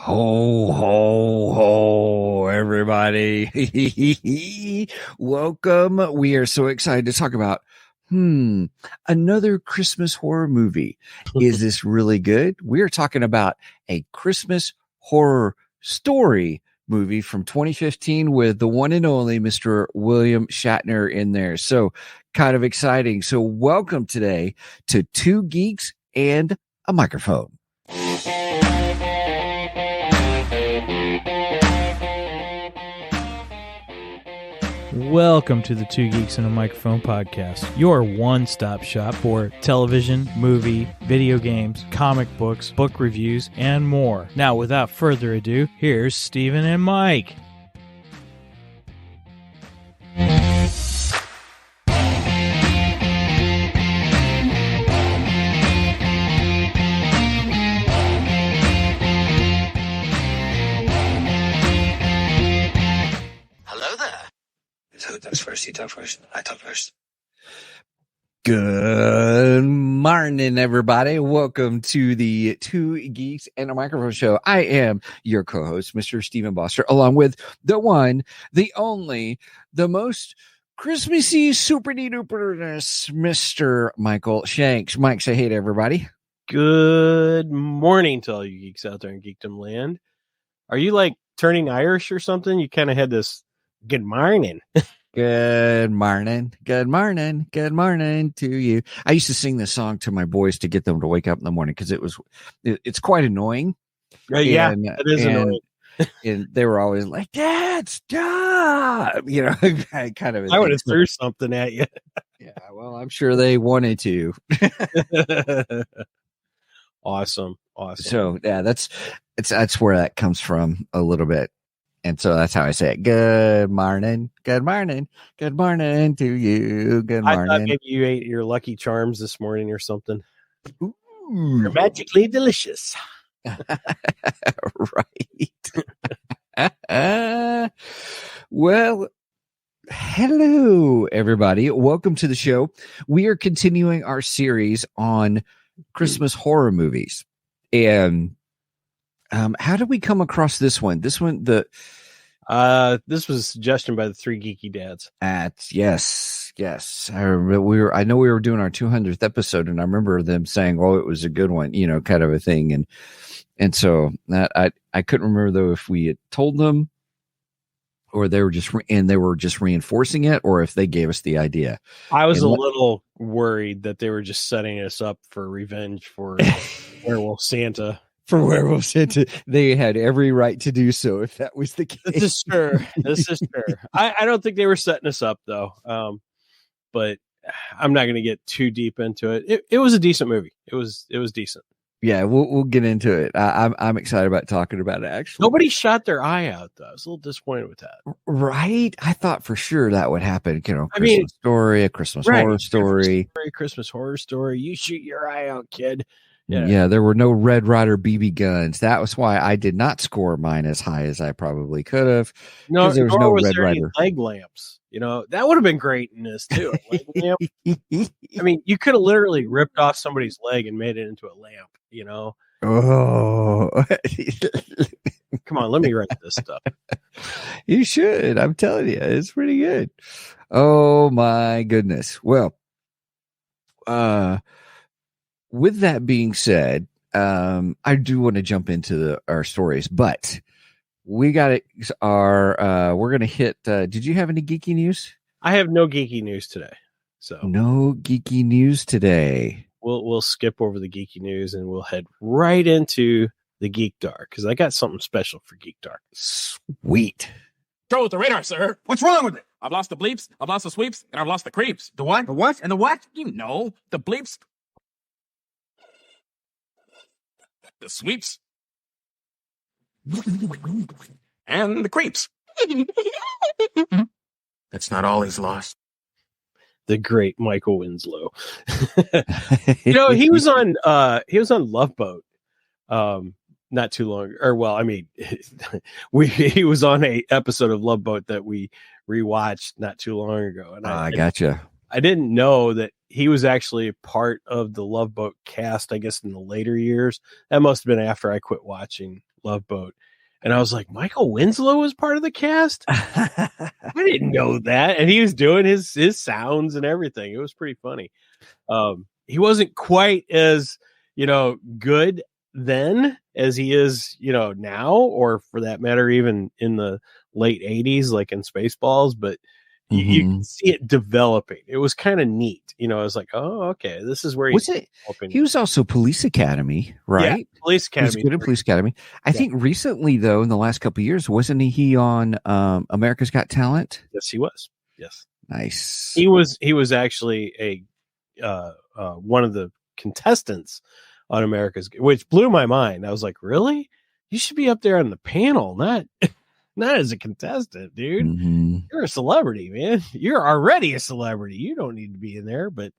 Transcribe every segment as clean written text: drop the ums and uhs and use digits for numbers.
Ho, ho, ho, everybody. Welcome. We are so excited to talk about, another Christmas horror movie. Is this really good? We are talking about a Christmas horror story movie from 2015 with the one and only Mr. William Shatner in there. So kind of exciting. So welcome today to Two Geeks and a Microphone. Welcome to the Two Geeks and a Microphone podcast, your one-stop shop for television, movie, video games, comic books, book reviews, and more. Now, without further ado, here's Steven and Mike. Who talks first? You talk first. I talk first. Good morning, everybody. Welcome to the Two Geeks and a Microphone show. I am your co-host, Mr. Stephen Boster, along with the one, the only, the most Christmassy super-duper-ness, Mr. Michael Shanks. Mike, say hey to everybody. Good morning to all you geeks out there in Geekdom land. Are you like turning Irish or something? You kind of had this good morning. Good morning. Good morning. Good morning to you. I used to sing this song to my boys to get them to wake up in the morning because it's quite annoying. Yeah, it is annoying. And they were always like, Dad, stop. You know, kind of. I would have threw something at you. Yeah, well, I'm sure they wanted to. Awesome. So yeah, that's where that comes from a little bit. And so that's how I say it. Good morning. Good morning. Good morning to you. Good morning. I thought maybe you ate your Lucky Charms this morning or something. Ooh. You're magically delicious. Right. Well, hello, everybody. Welcome to the show. We are continuing our series on Christmas horror movies. And how did we come across this one? This was a suggestion by the Three Geeky Dads. Yes. I remember I know we were doing our 200th episode, and I remember them saying, "Oh, it was a good one," you know, kind of a thing. And so that I couldn't remember though if we had told them, or they were just reinforcing it, or if they gave us the idea. I was a little worried that they were just setting us up for revenge for Werewolf Santa. For Werewolf Santa, they had every right to do so if that was the case. This is true. I don't think they were setting us up though. But I'm not going to get too deep into it. It was a decent movie. It was decent. Yeah, we'll get into it. I'm excited about talking about it. Actually, nobody shot their eye out though. I was a little disappointed with that. Right? I thought for sure that would happen. You know, Christmas story, a Christmas horror story, Christmas horror story. You shoot your eye out, kid. Yeah, there were no Red Ryder BB guns. That was why I did not score mine as high as I probably could have. No, there was no Red Ryder leg lamps. You know, that would have been great in this too. I mean, you could have literally ripped off somebody's leg and made it into a lamp. You know. Oh, come on, let me write this stuff. You should. I'm telling you, it's pretty good. Oh my goodness. Well, with that being said, I do want to jump into our stories, but we got it. We're going to hit, did you have any geeky news? I have no geeky news today. So no geeky news today. We'll skip over the geeky news and we'll head right into the Geek Dark because I got something special for Geek Dark. Sweet. Go with the radar, sir. What's wrong with it? I've lost the bleeps, I've lost the sweeps, and I've lost the creeps. The what? The what? And the what? You know, the bleeps. The sweeps. And the creeps. That's not all he's lost. The great Michael Winslow. You know, he was on Love Boat not too long, or well, I mean, he was on a episode of Love Boat that we rewatched not too long ago, and I gotcha. I didn't know that he was actually part of the Love Boat cast. I guess in the later years, that must have been after I quit watching Love Boat. And I was like, Michael Winslow was part of the cast? I didn't know that. And he was doing his sounds and everything. It was pretty funny. He wasn't quite as, good then as he is, now, or for that matter, even in the late 80s, like in Spaceballs, but you can see it developing. It was kind of neat. I was like, oh, okay, this is where he was also Police Academy, right? Yeah, Police Academy. He was good at Police Academy. I think recently, though, in the last couple of years, wasn't he on America's Got Talent? Yes, he was. Yes. Nice. He was actually a one of the contestants on America's, which blew my mind. I was like, really? You should be up there on the panel, not as a contestant, dude. You're a celebrity, man. You're already a celebrity. You don't need to be in there. But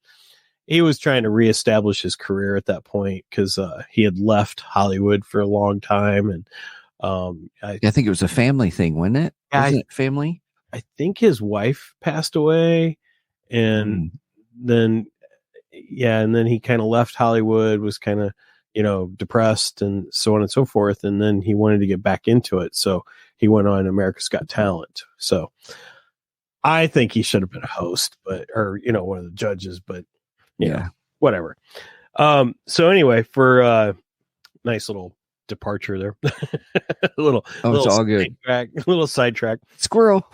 he was trying to reestablish his career at that point because he had left Hollywood for a long time. And I think it was a family thing, wasn't it? Wasn't it family? I think his wife passed away, and then he kind of left Hollywood, was kind of, depressed and so on and so forth. And then he wanted to get back into it. So he went on America's Got Talent. So I think he should have been a host, or one of the judges, but whatever. So anyway, for nice little departure there, it's all good. Little sidetrack. Squirrel.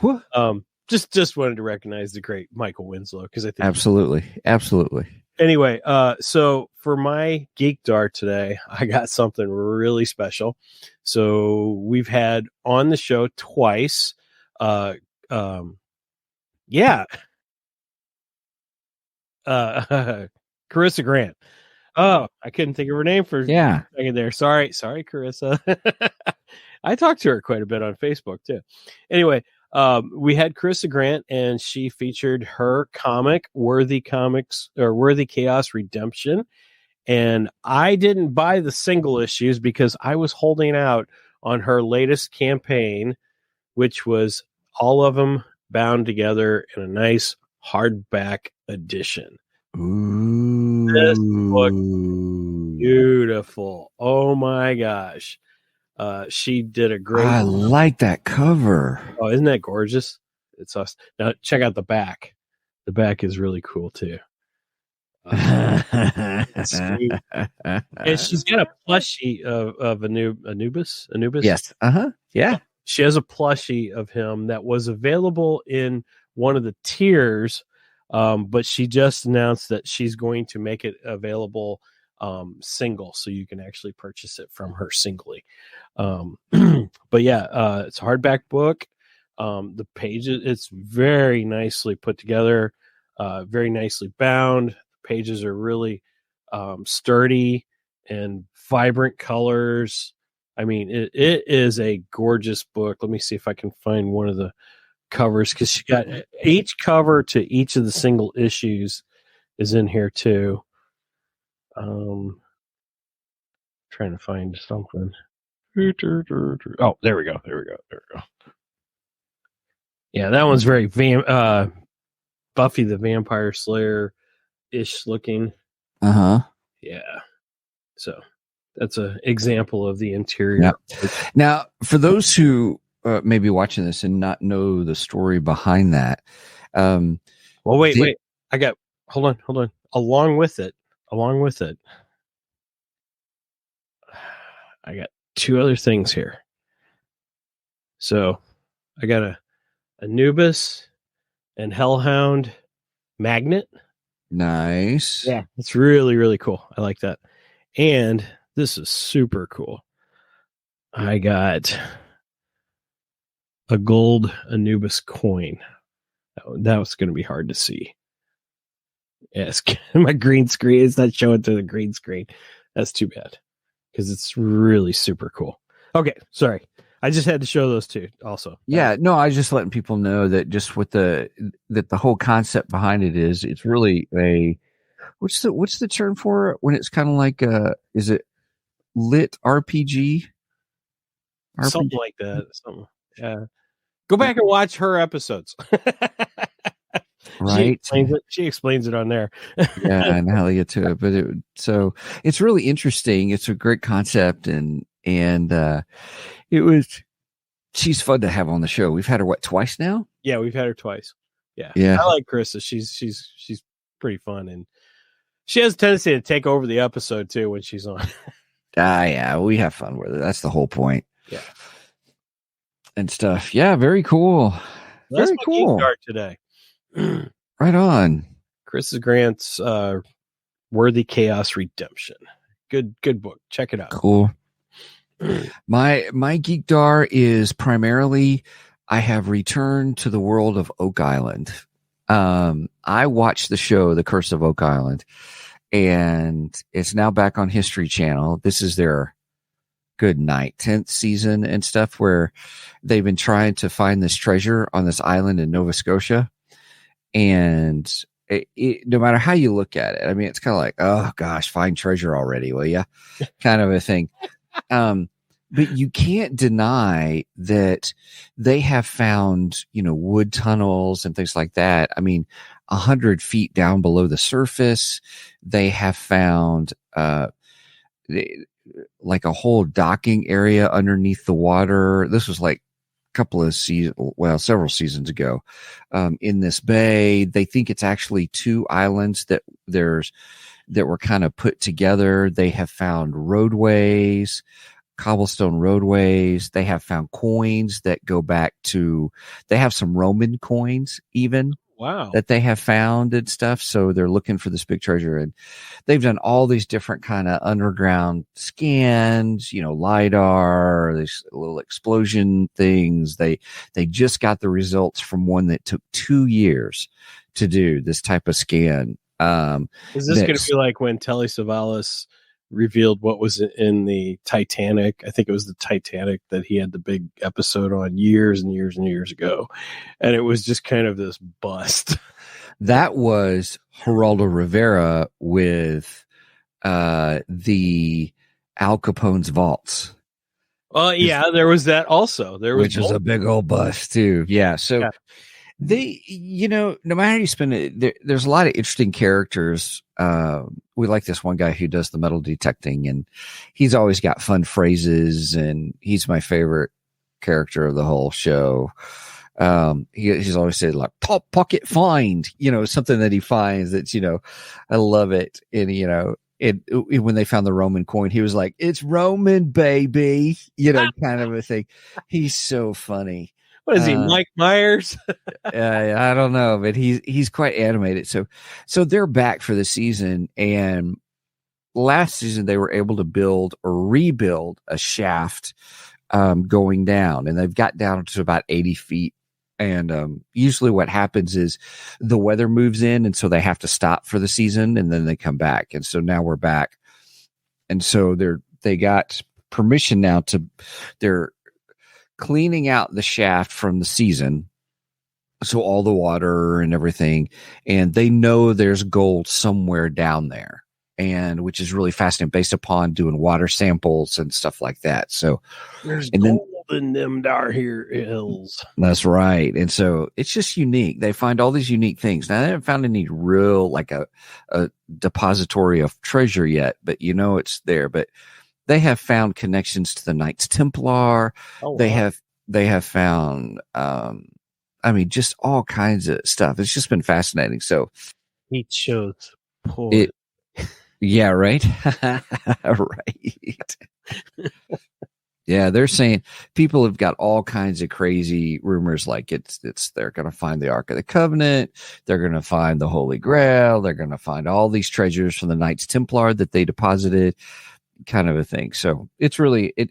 Just wanted to recognize the great Michael Winslow, because I think absolutely. Anyway, so for my Geek Dart today, I got something really special. So we've had on the show twice. Carissa Grant. Oh, I couldn't think of her name for a second there. Sorry, Carissa. I talked to her quite a bit on Facebook too. Anyway, we had Carissa Grant, and she featured her comic, Worthy Chaos Redemption. And I didn't buy the single issues because I was holding out on her latest campaign, which was all of them bound together in a nice hardback edition. Ooh. This book, beautiful. Oh my gosh. She did a great. I like that cover. Oh, isn't that gorgeous? It's us. Now check out the back. The back is really cool too. And she's got a plushie of Anubis. Yes. Yeah. She has a plushie of him that was available in one of the tiers, but she just announced that she's going to make it available single, so you can actually purchase it from her singly. But yeah, it's a hardback book. The pages, it's very nicely put together, very nicely bound. The pages are really sturdy and vibrant colors. I mean, it is a gorgeous book. Let me see if I can find one of the covers, because she got each cover to each of the single issues is in here too. Trying to find something. Oh, there we go. Yeah, that one's very Buffy the Vampire Slayer ish looking. Yeah. So that's an example of the interior. Yep. Now, for those who may be watching this and not know the story behind that, well, wait. Hold on. Along with it, I got two other things here. So I got a Anubis and Hellhound magnet. Nice. Yeah, it's really, really cool. I like that. And this is super cool. I got a gold Anubis coin. That was going to be hard to see. Yes, my green screen is not showing to the green screen. That's too bad, because it's really super cool. Okay, sorry. I just had to show those two also. Yeah, no, I was just letting people know that just what the whole concept behind it is. It's really a what's the term for it when it's kind of like is it lit RPG? Something like that. Something. Yeah. Go back and watch her episodes. Right. She explains it on there. Yeah, and how they get to it. But so it's really interesting. It's a great concept, and And she's fun to have on the show. We've had her twice now? Yeah, we've had her twice. Yeah. I like Krista. She's pretty fun, and she has a tendency to take over the episode too when she's on. Yeah, we have fun with it. That's the whole point. Yeah. And stuff. Yeah, very cool. That's very my cool. Geek Art today. Right on. Chris Grant's Worthy Chaos Redemption. Good book. Check it out. Cool. My Geek Dar is primarily I have returned to the world of Oak Island. I watched the show The Curse of Oak Island, and it's now back on History Channel. This is their good night 10th season and stuff, where they've been trying to find this treasure on this island in Nova Scotia. And no matter how you look at it, I mean, it's kind of like, oh gosh, find treasure already, will ya? Kind of a thing. But you can't deny that they have found, wood tunnels and things like that. I mean, 100 feet down below the surface, they have found like a whole docking area underneath the water. This was like several seasons ago, in this bay. They think it's actually two islands that were kind of put together. They have found roadways, cobblestone roadways. They have found coins that go back to, they have some Roman coins even. Wow. That they have found and stuff. So they're looking for this big treasure, and they've done all these different kind of underground scans, LiDAR, these little explosion things. They just got the results from one that took 2 years to do this type of scan. Is this going to be like when Telly Savalas revealed what was in the Titanic? I think it was the Titanic that he had the big episode on years and years and years ago, and it was just kind of this bust. That was Geraldo Rivera with the Al Capone's vaults. Yeah, there was that also. Which was a big old bust too. Yeah, so they, no matter how you spin it, there's a lot of interesting characters. We like this one guy who does the metal detecting, and he's always got fun phrases, and he's my favorite character of the whole show. He's always said like top pocket find, something that he finds that's, I love it. And, when they found the Roman coin, he was like, it's Roman, baby, kind of a thing. He's so funny. What is he, Mike Myers? I don't know, but he's quite animated. So they're back for the season, and last season they were able to build or rebuild a shaft going down, and they've got down to about 80 feet. And usually what happens is the weather moves in, and so they have to stop for the season, and then they come back. And so now we're back, and so they got permission now they're cleaning out the shaft from the season, so all the water and everything, and they know there's gold somewhere down there, and which is really fascinating based upon doing water samples and stuff like that. So there's gold in them down here hills. That's right. And so it's just unique. They find all these unique things. Now, they haven't found any real like a depository of treasure yet, but it's there. But they have found connections to the Knights Templar. Oh, wow. They have found, just all kinds of stuff. It's just been fascinating. So he chose poor. Yeah, right. Right. Yeah, they're saying people have got all kinds of crazy rumors, like they're going to find the Ark of the Covenant, they're going to find the Holy Grail, they're going to find all these treasures from the Knights Templar that they deposited, kind of a thing. So it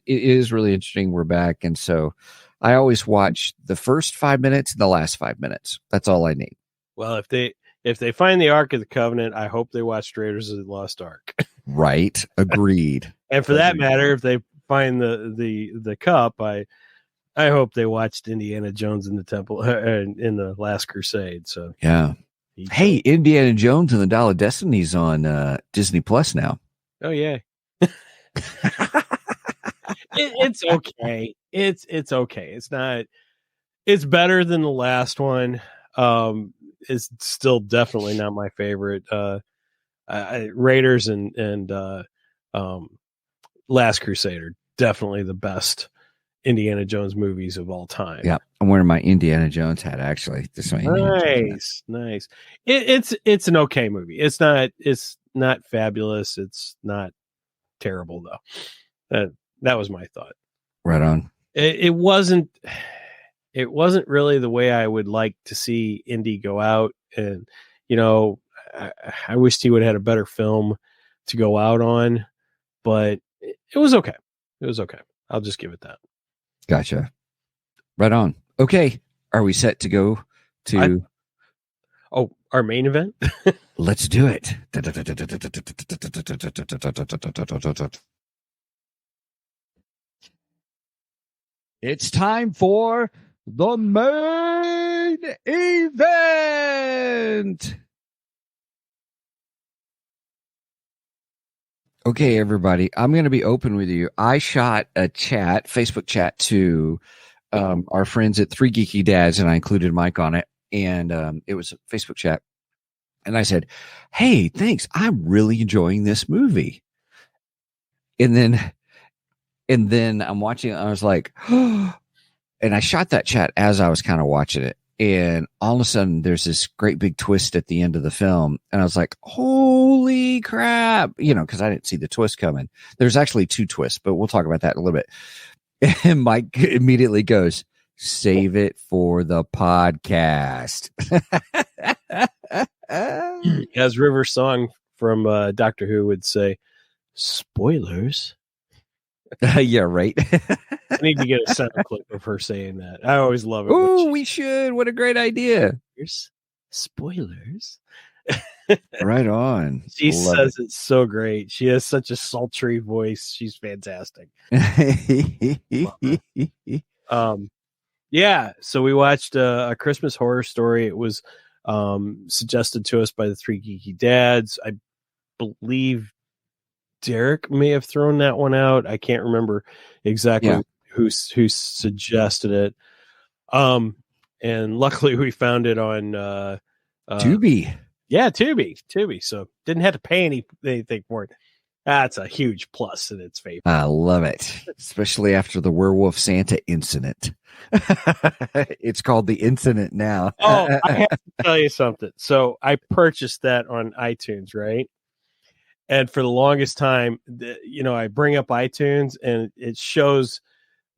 is really interesting. We're back, and so I always watch the first 5 minutes and the last 5 minutes. That's all I need. Well, if they find the Ark of the Covenant, I hope they watch Raiders of the Lost Ark. Right. Agreed. And for that matter, if they find the cup, I hope they watched Indiana Jones in the Temple in the Last Crusade. So yeah. Hey, Indiana Jones and the Dial of Destiny's on Disney Plus now. Oh yeah. It's okay. It's okay. It's not. It's better than the last one. It's still definitely not my favorite. Raiders and Last Crusade are definitely the best Indiana Jones movies of all time. Yeah, I'm wearing my Indiana Jones hat actually. This one. Nice. It's an okay movie. It's not fabulous. It's not terrible though. That was my thought. Right on. It wasn't really the way I would like to see Indy go out, and I wished he would have had a better film to go out on, but it was okay. I'll just give it that. Gotcha. Right on. Okay. Are we set to go to our main event? Let's do it. It's time for the main event. Okay, everybody, I'm going to be open with you. I shot a Facebook chat to our friends at Three Geeky Dads, and I included Mike on it. And it was a Facebook chat. And I said, hey, thanks. I'm really enjoying this movie. And then I'm watching it, and I was like, and I shot that chat as I was kind of watching it. And all of a sudden, there's this great big twist at the end of the film. And I was like, holy crap, because I didn't see the twist coming. There's actually 2 twists, but we'll talk about that in a little bit. And Mike immediately goes, save it for the podcast. As River Song from Doctor Who would say, spoilers. Yeah, right. I need to get a sound clip of her saying that. I always love it. Oh, we should. What a great idea. Here's spoilers. Right on. She says it's so great. She has such a sultry voice. She's fantastic. Yeah. So we watched a Christmas Horror Story. It was suggested to us by the Three Geeky Dads. I believe Derek may have thrown that one out. I can't remember exactly who suggested it. And luckily we found it on Tubi. Yeah, Tubi. So didn't have to pay anything for it. That's a huge plus in its favor. I love it, especially after the Werewolf Santa incident. It's called the incident now. Oh, I have to tell you something. So I purchased that on iTunes, right? And for the longest time, I bring up iTunes and it shows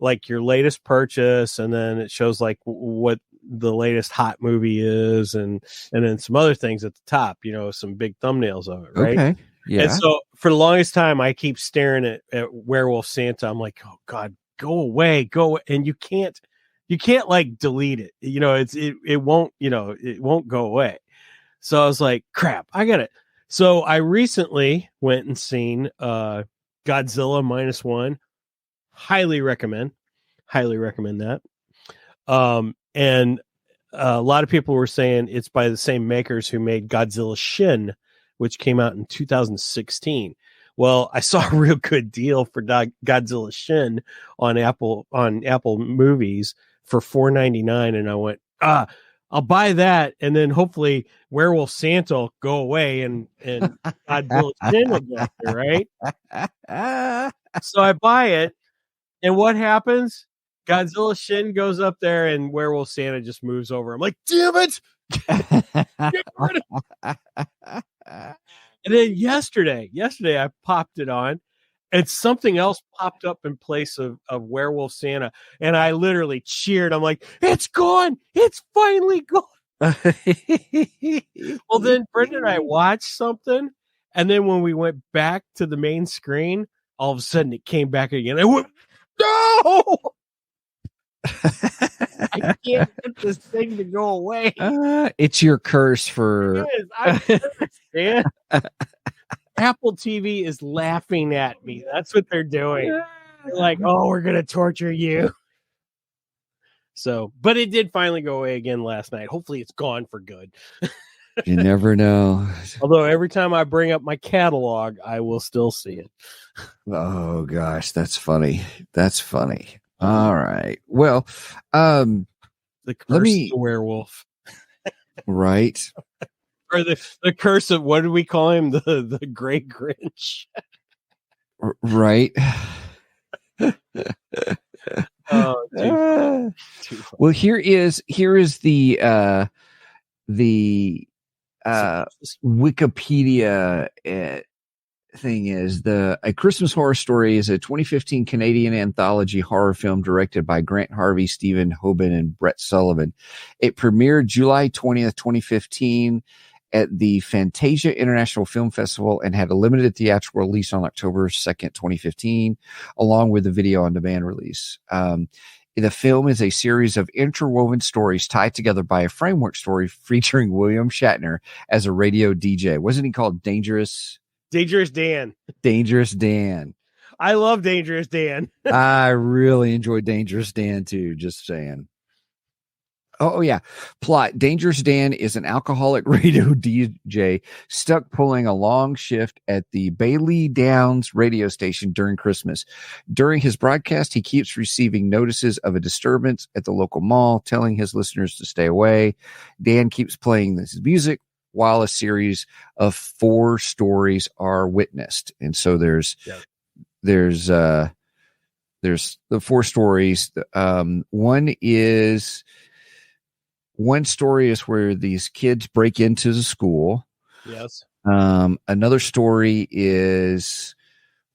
like your latest purchase, and then it shows like what the latest hot movie is, and then some other things at the top, some big thumbnails of it, right? Okay. Yeah. And so for the longest time, I keep staring at Werewolf Santa. I'm like, oh God, go away. And you can't like delete it. It won't go away. So I was like, crap, I got it. So I recently went and seen Godzilla -1. Highly recommend that. And a lot of people were saying it's by the same makers who made Godzilla Shin, which came out in 2016. Well, I saw a real good deal for Godzilla Shin on Apple Movies for $4.99, and I went, I'll buy that, and then hopefully Werewolf Santa will go away and Godzilla Shin will get there, right? So I buy it, and what happens? Godzilla Shin goes up there, and Werewolf Santa just moves over. I'm like, damn it! Get rid of it. And then yesterday I popped it on, and something else popped up in place of Werewolf Santa, and I literally cheered. I'm like, it's gone! It's finally gone! Well, then Brenda and I watched something, and then when we went back to the main screen, all of a sudden it came back again. I went, no! I can't get this thing to go away. It's your curse for... It is. I understand. Apple TV is laughing at me. That's what they're doing. They're like, oh, we're going to torture you. So, but it did finally go away again last night. Hopefully it's gone for good. You never know. Although every time I bring up my catalog, I will still see it. Oh, gosh. That's funny. All right. Well, the curse of the werewolf. Right. Or the curse of, what do we call him? The Gray Grinch. Right. Oh, too funny. Well, here is the Wikipedia thing is A Christmas Horror Story is a 2015 Canadian anthology horror film directed by Grant Harvey, Stephen Hoban, and Brett Sullivan. It premiered July 20th, 2015 at the Fantasia International Film Festival and had a limited theatrical release on October 2nd, 2015, along with the video on demand release. The film is a series of interwoven stories tied together by a framework story featuring William Shatner as a radio DJ. Wasn't he called Dangerous Dan? Dangerous Dan. I love Dangerous Dan. I really enjoy Dangerous Dan too, just saying. Oh, yeah. Plot. Dangerous Dan is an alcoholic radio DJ stuck pulling a long shift at the Bailey Downs radio station during Christmas. During his broadcast, he keeps receiving notices of a disturbance at the local mall, telling his listeners to stay away. Dan keeps playing this music while a series of 4 stories are witnessed. And so there's the 4 stories. One story is where these kids break into the school. Yes. Another story is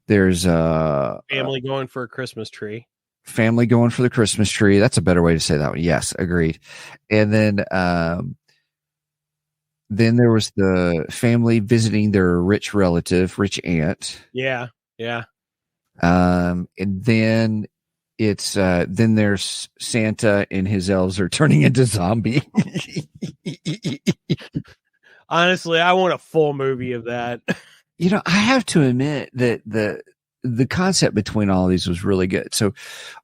there's a family going for a Christmas tree. Family going for the Christmas tree. That's a better way to say that one. Yes, agreed. And then there was the family visiting their rich relative, rich aunt. Yeah. Yeah. And then then there's Santa and his elves are turning into zombie. Honestly, I want a full movie of that. You know, I have to admit that the concept between all of these was really good. So,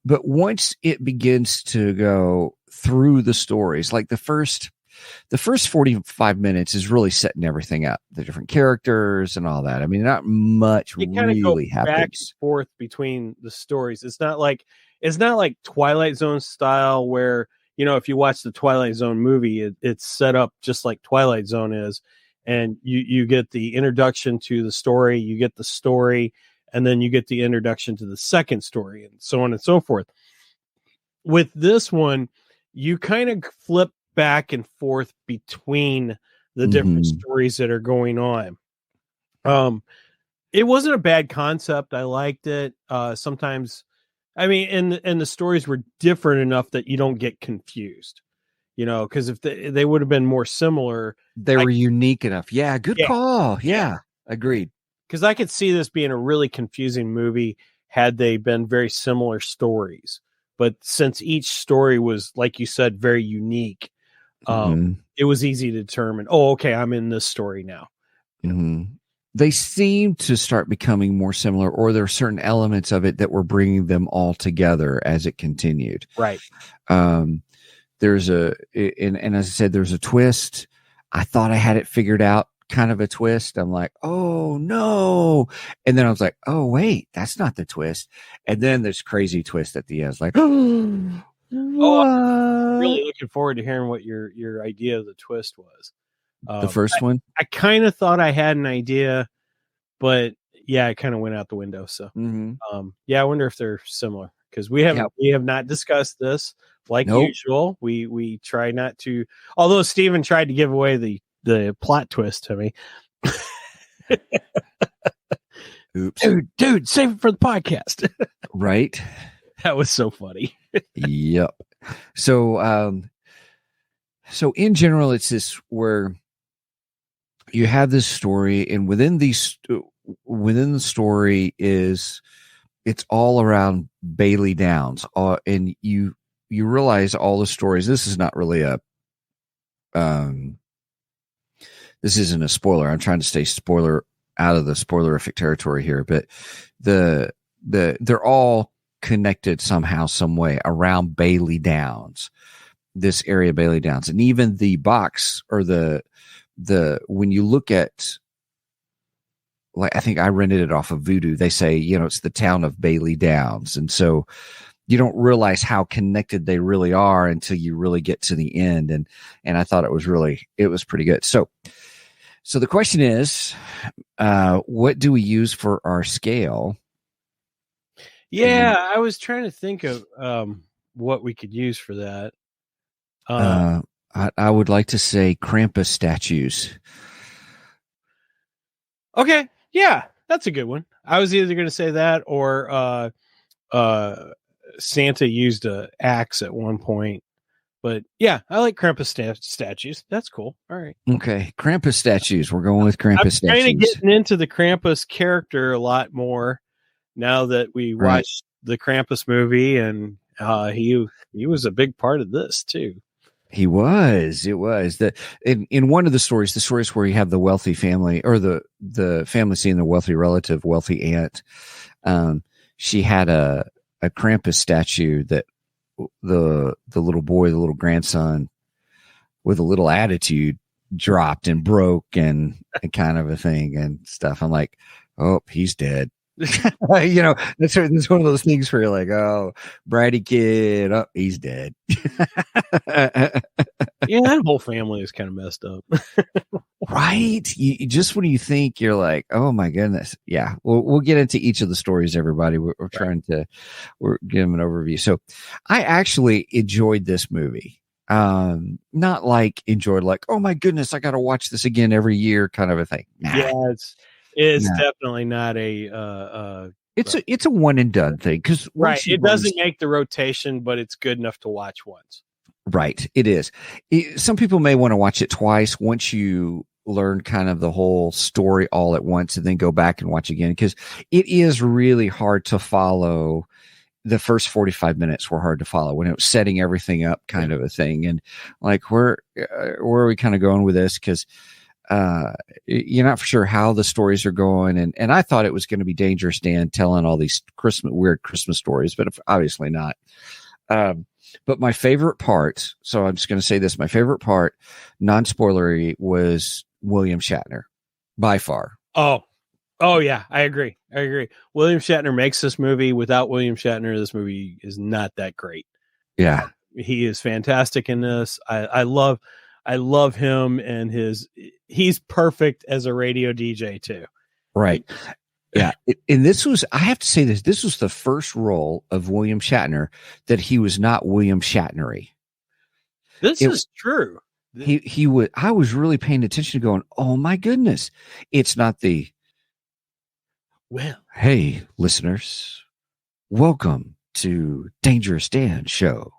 but once it begins to go through the stories, like the first 45 minutes is really setting everything up, the different characters and all that. I mean, not much really happens. Back and forth between the stories. It's not like Twilight Zone style where, you know, if you watch the Twilight Zone movie, it's set up just like Twilight Zone is. And you get the introduction to the story, you get the story, and then you get the introduction to the second story, and so on and so forth. With this one, you kind of flip back and forth between the different stories that are going on. It wasn't a bad concept. I liked it. Sometimes, I mean, and the stories were different enough that you don't get confused, you know, because if they would have been more similar, they were unique enough. Yeah. Good call. Yeah. Agreed. Because I could see this being a really confusing movie had they been very similar stories. But since each story was, like you said, very unique, it was easy to determine, okay, I'm in this story now. They seem to start becoming more similar, or there are certain elements of it that were bringing them all together as it continued. Right. There's and as I said, there's a twist. I thought I had it figured out, kind of a twist. I'm like, oh no. And then I was like, oh wait, that's not the twist. And then this crazy twist at the end. It's like, I'm really looking forward to hearing what your idea of the twist was. The first one? I kind of thought I had an idea, but yeah, it kind of went out the window. So, I wonder if they're similar, because we have not discussed this like usual. We try not to, although Steven tried to give away the plot twist to me. Oops. Dude, save it for the podcast. Right. That was so funny. Yep. So in general, it's this where you have this story, and within the story it's all around Bailey Downs, and you realize all the stories. This is not really this isn't a spoiler. I'm trying to stay out of the spoilerific territory here, but they're all connected somehow, some way around Bailey Downs, this area, Bailey Downs. And even the box, or the when you look at, like, I think I rented it off of Vudu, they say, you know, it's the town of Bailey Downs. And so you don't realize how connected they really are until you really get to the end. And I thought it was pretty good. So the question is, what do we use for our scale? Yeah, I was trying to think of what we could use for that. I would like to say Krampus statues. Okay, yeah, that's a good one. I was either going to say that or Santa used a axe at one point. But yeah, I like Krampus statues. That's cool. All right. Okay, Krampus statues. We're going with Krampus statues. I'm kind of getting into the Krampus character a lot more now that we watched the Krampus movie, and he was a big part of this too. He was. It was that in one of the stories where you have the wealthy family or the family seeing the wealthy relative, wealthy aunt. She had a Krampus statue that the little boy, the little grandson, with a little attitude, dropped and broke and kind of a thing and stuff. I'm like, oh, he's dead. You know, that's one of those things where you're like, oh, bratty kid, oh, he's dead. Yeah, that whole family is kind of messed up. Right? You just when you think, you're like, oh my goodness. Yeah. We'll get into each of the stories, everybody. We're trying to, we're giving an overview. So I actually enjoyed this movie. Not like enjoyed like, oh my goodness, I got to watch this again every year kind of a thing. Nah. Yeah, it's definitely not a it's a one and done thing because it doesn't make the rotation, but it's good enough to watch once. Right, it is. Some people may want to watch it twice once you learn kind of the whole story all at once, and then go back and watch again because it is really hard to follow. The first 45 minutes were hard to follow when it was setting everything up, kind of a thing, and like where are we kind of going with this because. You're not for sure how the stories are going. And I thought it was going to be Dangerous Dan telling all these weird Christmas stories, but obviously not. But my favorite part, so I'm just going to say this, my favorite part, non-spoilery, was William Shatner by far. Oh yeah, I agree. William Shatner makes this movie. Without William Shatner, this movie is not that great. Yeah. He is fantastic in this. I love him and he's perfect as a radio DJ too. Right. Yeah. And this was, I have to say this was the first role of William Shatner that he was not William Shatnery. This is true. He would, I was really paying attention to going, oh my goodness. It's not hey listeners, welcome to Dangerous Dan show.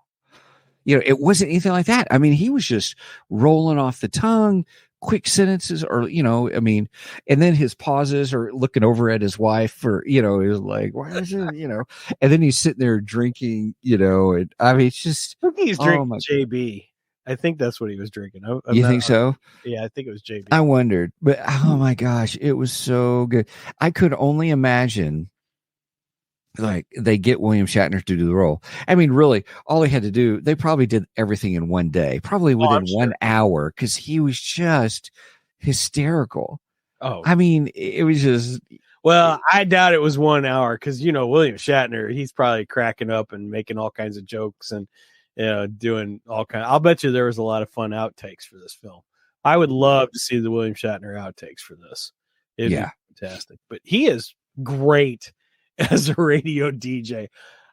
You know, it wasn't anything like that. I mean, he was just rolling off the tongue, quick sentences, or, you know, I mean, and then his pauses or looking over at his wife or, you know, he was like, why is it, you know, and then he's sitting there drinking, you know, and I mean, it's just, I think he's drinking JB. I think that's what he was drinking. You think so? Yeah, I think it was JB. I wondered, but oh my gosh, it was so good. I could only imagine. Like they get William Shatner to do the role. I mean, really, all he had to do, they probably did everything in one day, probably within 1 hour, because he was just hysterical. Oh, I mean, it was just. Well, I doubt it was 1 hour because, you know, William Shatner, he's probably cracking up and making all kinds of jokes and, you know, doing all kinds. I'll bet you there was a lot of fun outtakes for this film. I would love to see the William Shatner outtakes for this. It'd be fantastic. But he is great as a radio DJ.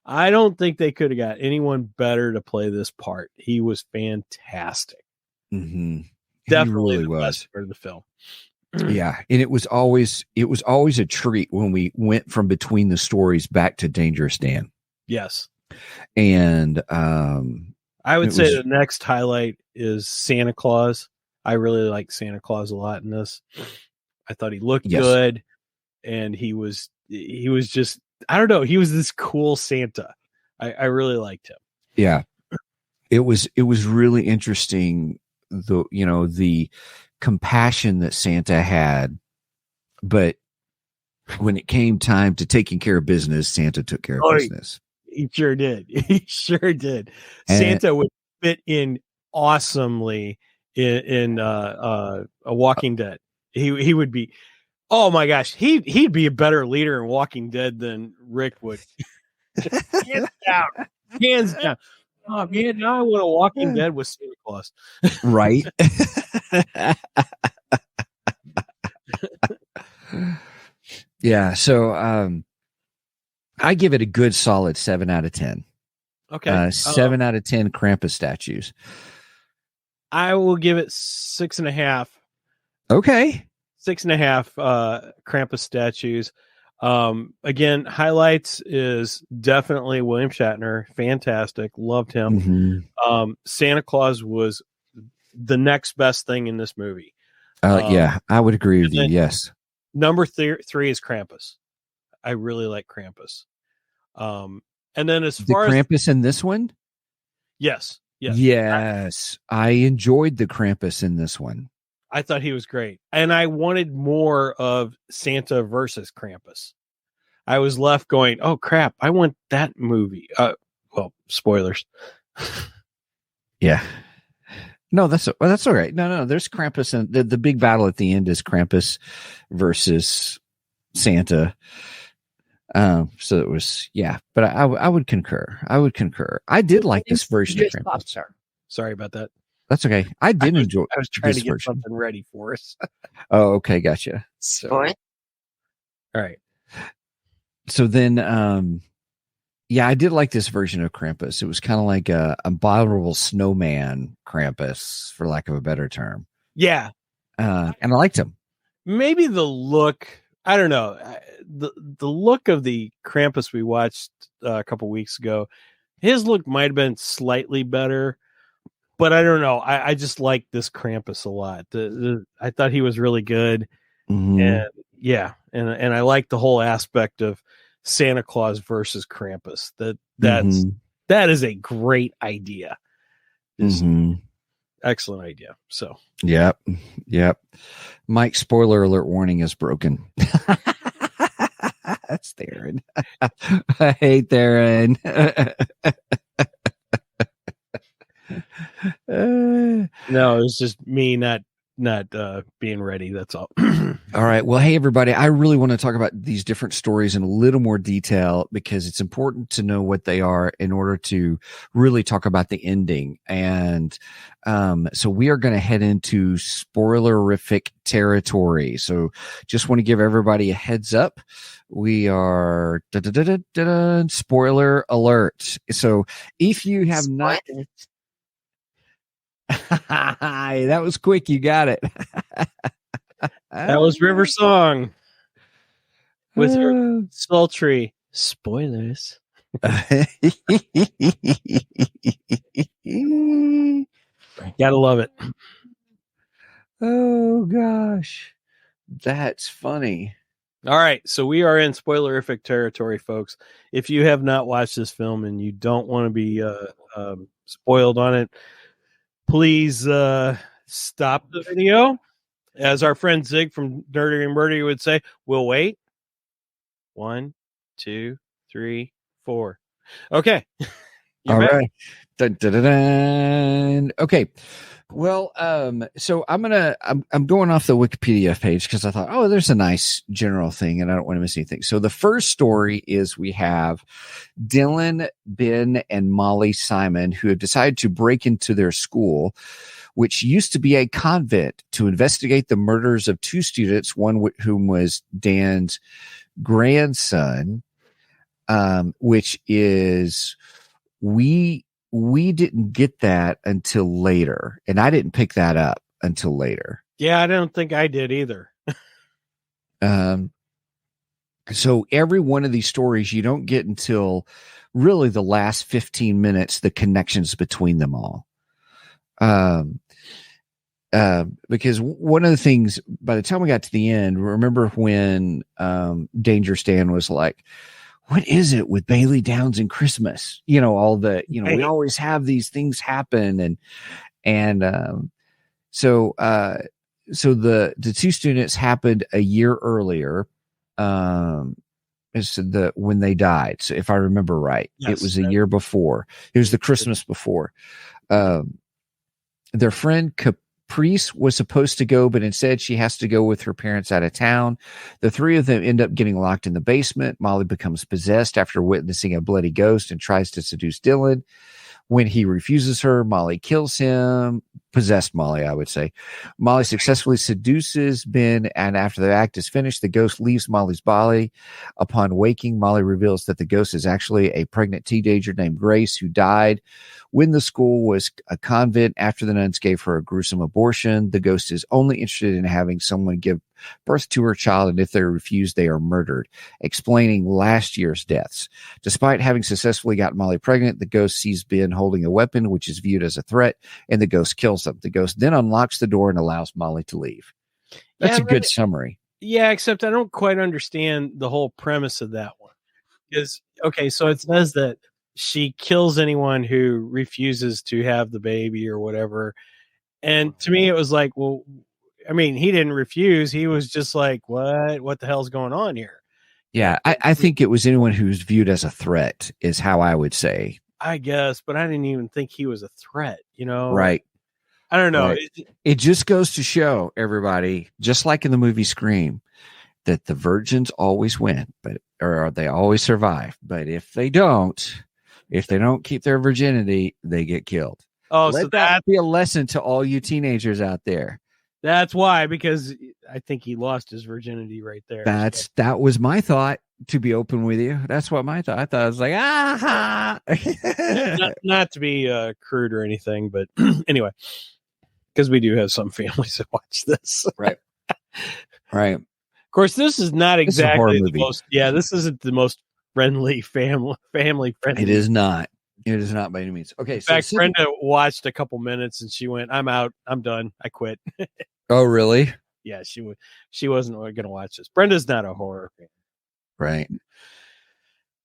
I don't think they could have got anyone better to play this part. He was fantastic. Mm-hmm. Definitely really the was. best part of the film. Yeah, and it was always a treat when we went from between the stories back to Dangerous Dan. Yes, and I would say the next highlight is Santa Claus. I really like Santa Claus a lot in this. I thought he looked good, and he was just, I don't know, he was this cool Santa. I really liked him. Yeah. It was really interesting, the compassion that Santa had, but when it came time to taking care of business, Santa took care of business. He sure did. He sure did. Santa would fit in awesomely in a Walking Dead. He would be, oh my gosh, he'd be a better leader in Walking Dead than Rick would. Hands down. Oh man, now I want a Walking Dead with Santa Claus. Right. Yeah. So I give it a good solid 7 out of 10. Okay. 7 out of 10 Krampus statues. I will give it 6.5. Okay. 6.5 Krampus statues. Again, highlights is definitely William Shatner. Fantastic. Loved him. Mm-hmm. Santa Claus was the next best thing in this movie. Yeah, I would agree with you. Yes. Number 3 is Krampus. I really like Krampus. And then as far as Krampus in this one? Yes. I enjoyed the Krampus in this one. I thought he was great. And I wanted more of Santa versus Krampus. I was left going, oh crap, I want that movie. Well, spoilers. Yeah. No, that's all right. No, there's Krampus, and the big battle at the end is Krampus versus Santa. So it was, but I would concur. I did like this version of Krampus. Sorry about that. That's okay. I did enjoy. I was trying to get version. something ready for us. Oh, okay, gotcha. So, all right. So then, I did like this version of Krampus. It was kind of like a abominable snowman Krampus, for lack of a better term. Yeah, and I liked him. Maybe the look. I don't know. The look of the Krampus we watched a couple weeks ago, his look might have been slightly better, but I don't know. I just like this Krampus a lot. I thought he was really good, and and I like the whole aspect of Santa Claus versus Krampus. That is a great idea. Excellent idea. So yep. Mike, spoiler alert warning is broken. That's Theron. I hate Theron. No, it's just me not being ready. That's all. All right. Well, hey, everybody, I really want to talk about these different stories in a little more detail because it's important to know what they are in order to really talk about the ending. And so we are going to head into spoilerific territory. So just want to give everybody a heads up. We are spoiler alert. So if you have not... that was quick. You got it. That was River Song with her sultry spoilers. Gotta love it. Oh gosh, that's funny. All right, so we are in spoilerific territory, folks. If you have not watched this film and you don't want to be spoiled on it, please stop the video. As our friend Zig from Nerdy and Birdie would say, we'll wait. 1, 2, 3, 4. Okay. All right. Dun, dun, dun, dun. Okay. Well, so I'm going off the Wikipedia page because I thought, oh, there's a nice general thing and I don't want to miss anything. So the first story is we have Dylan, Ben, and Molly Simon, who have decided to break into their school, which used to be a convent, to investigate the murders of 2 students, one whom was Dan's grandson, which is we didn't get that until later, and I didn't pick that up until later. Yeah, I don't think I did either. So every one of these stories you don't get until really the last 15 minutes, the connections between them all. Because one of the things, by the time we got to the end, remember when Danger Stan was like, what is it with Bailey Downs and Christmas? You know, all the, we always have these things happen. So the 2 students happened a year earlier. When they died. So if I remember right, yes, it was a year before. It was the Christmas before. Their friend Caprice was supposed to go, but instead she has to go with her parents out of town. The 3 of them end up getting locked in the basement. Molly becomes possessed after witnessing a bloody ghost and tries to seduce Dylan. When he refuses her, Molly kills him. Possessed Molly, I would say. Molly successfully seduces Ben, and after the act is finished, the ghost leaves Molly's body. Upon waking, Molly reveals that the ghost is actually a pregnant teenager named Grace who died when the school was a convent after the nuns gave her a gruesome abortion. The ghost is only interested in having someone give birth to her child, and if they refuse, they are murdered, explaining last year's deaths. Despite having successfully gotten Molly pregnant, the ghost sees Ben holding a weapon, which is viewed as a threat, and the ghost kills him. The ghost then unlocks the door and allows Molly to leave. That's a good summary. Yeah, except I don't quite understand the whole premise of that one. Because, okay, so it says that she kills anyone who refuses to have the baby or whatever. And to me, it was like, well, I mean, he didn't refuse. He was just like, what the hell's going on here? Yeah, I think it was anyone who's viewed as a threat is how I would say. I guess, but I didn't even think he was a threat, you know? Right. I don't know. Right. It just goes to show everybody, just like in the movie Scream, that the virgins always win, or they always survive. But if they don't keep their virginity, they get killed. Oh, Let so that be a lesson to all you teenagers out there. That's why, because I think he lost his virginity right there. That was my thought, to be open with you. That's what my thought. I thought I was like, not to be crude or anything, but anyway, because we do have some families that watch this. Right. Right. Of course, this is not exactly the most. Yeah, this isn't the most friendly family friendly. It is not. It is not by any means. Okay. In fact, Brenda watched a couple minutes and she went, "I'm out. I'm done. I quit." Oh, really? Yeah, she wasn't going to watch this. Brenda's not a horror fan. Right.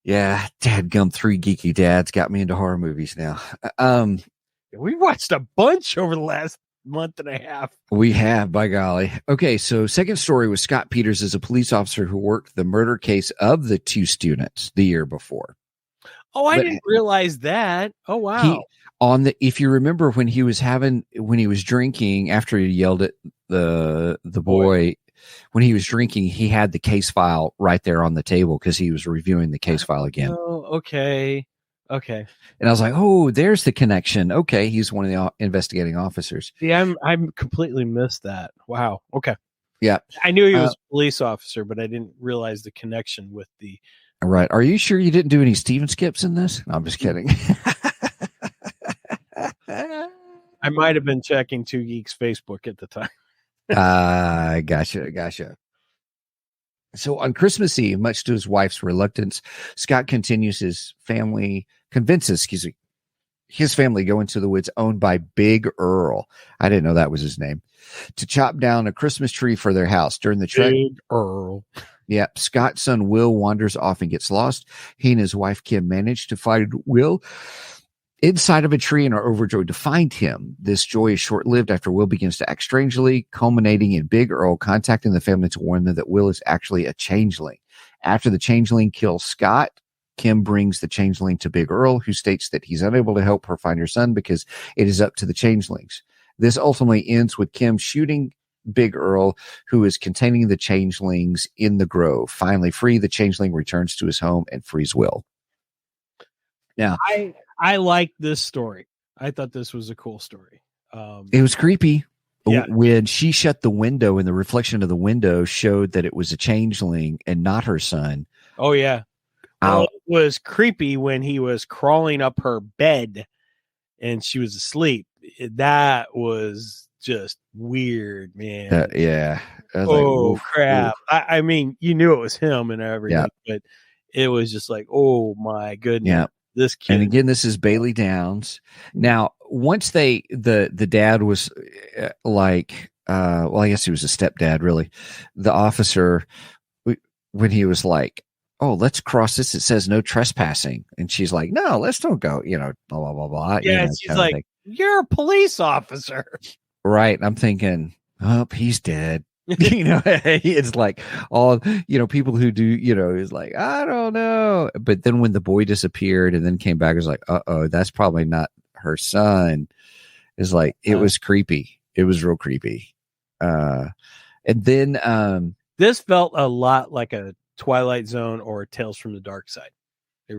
Yeah, dadgum 3 geeky dads got me into horror movies now. We watched a bunch over the last month and a half. We have, by golly. Okay, so second story was Scott Peters is a police officer who worked the murder case of the 2 students the year before. Oh, I didn't realize that. Oh, wow. If you remember when he was drinking after he yelled at the boy, when he was drinking, he had the case file right there on the table because he was reviewing the case file again. Oh, okay. And I was like, oh, there's the connection. Okay, he's one of the investigating officers. See, I'm completely missed that. Wow. Okay. Yeah. I knew he was a police officer, but I didn't realize the connection with the... Right. Are you sure you didn't do any Steven skips in this? No, I'm just kidding. I might have been checking 2 Geeks Facebook at the time. Gotcha. So on Christmas Eve, much to his wife's reluctance, Scott convinces his family go into the woods owned by Big Earl. I didn't know that was his name, to chop down a Christmas tree for their house. During the trek, Big Earl. Yeah, Scott's son Will wanders off and gets lost. He and his wife Kim manage to find Will inside of a tree and are overjoyed to find him. This joy is short-lived after Will begins to act strangely, culminating in Big Earl contacting the family to warn them that Will is actually a changeling. After the changeling kills Scott, Kim brings the changeling to Big Earl, who states that he's unable to help her find her son because it is up to the changelings. This ultimately ends with Kim shooting Big Earl, who is containing the changelings in the grove. Finally free, the changeling returns to his home and frees Will. Now, I liked this story. I thought this was a cool story. It was creepy. Yeah. When she shut the window and the reflection of the window showed that it was a changeling and not her son. Oh, yeah. It was creepy when he was crawling up her bed and she was asleep. That was just weird, man. Yeah. Oh, crap. Oof. I mean, you knew it was him and everything, but it was just like, oh, my goodness. Yeah. This kid. And again, this is Bailey Downs. Now, once the dad was like, well, I guess he was a stepdad, really. The officer, when he was like, oh, let's cross this. It says no trespassing. And she's like, no, let's don't go, blah, blah, blah, blah. Yeah, she's like, you're a police officer. Right. I'm thinking, oh, he's dead. It's like all, people who do, is like, I don't know. But then when the boy disappeared and then came back, it was like, that's probably not her son. It's like, it was creepy. It was real creepy. And then, this felt a lot like a Twilight Zone or Tales from the Dark Side.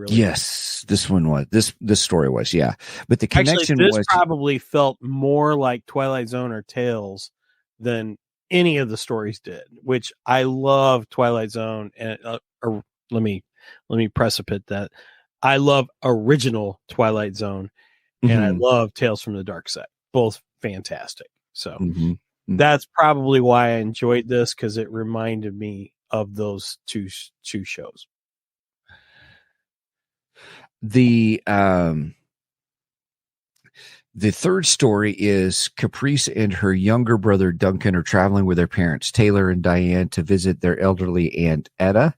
Yes, this one was this story was, yeah. But the connection this was probably felt more like Twilight Zone or Tales than any of the stories did, which I love Twilight Zone. And let me precipit that. I love original Twilight Zone, and I love Tales from the Dark Side. Both fantastic. So that's probably why I enjoyed this, because it reminded me of those two shows. The third story is Caprice and her younger brother Duncan are traveling with their parents Taylor and Diane to visit their elderly aunt Etta.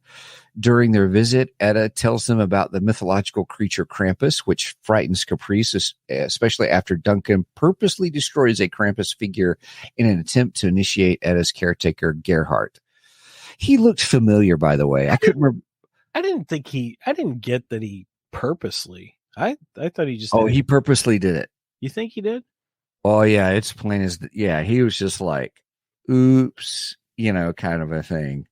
During their visit, Etta tells them about the mythological creature Krampus, which frightens Caprice, especially after Duncan purposely destroys a Krampus figure in an attempt to initiate Etta's caretaker Gerhardt. He looked familiar, by the way. I couldn't remember. I didn't get that he purposely. I thought he just. He purposely did it. You think he did? Oh yeah, it's plain as he was just like, oops, kind of a thing.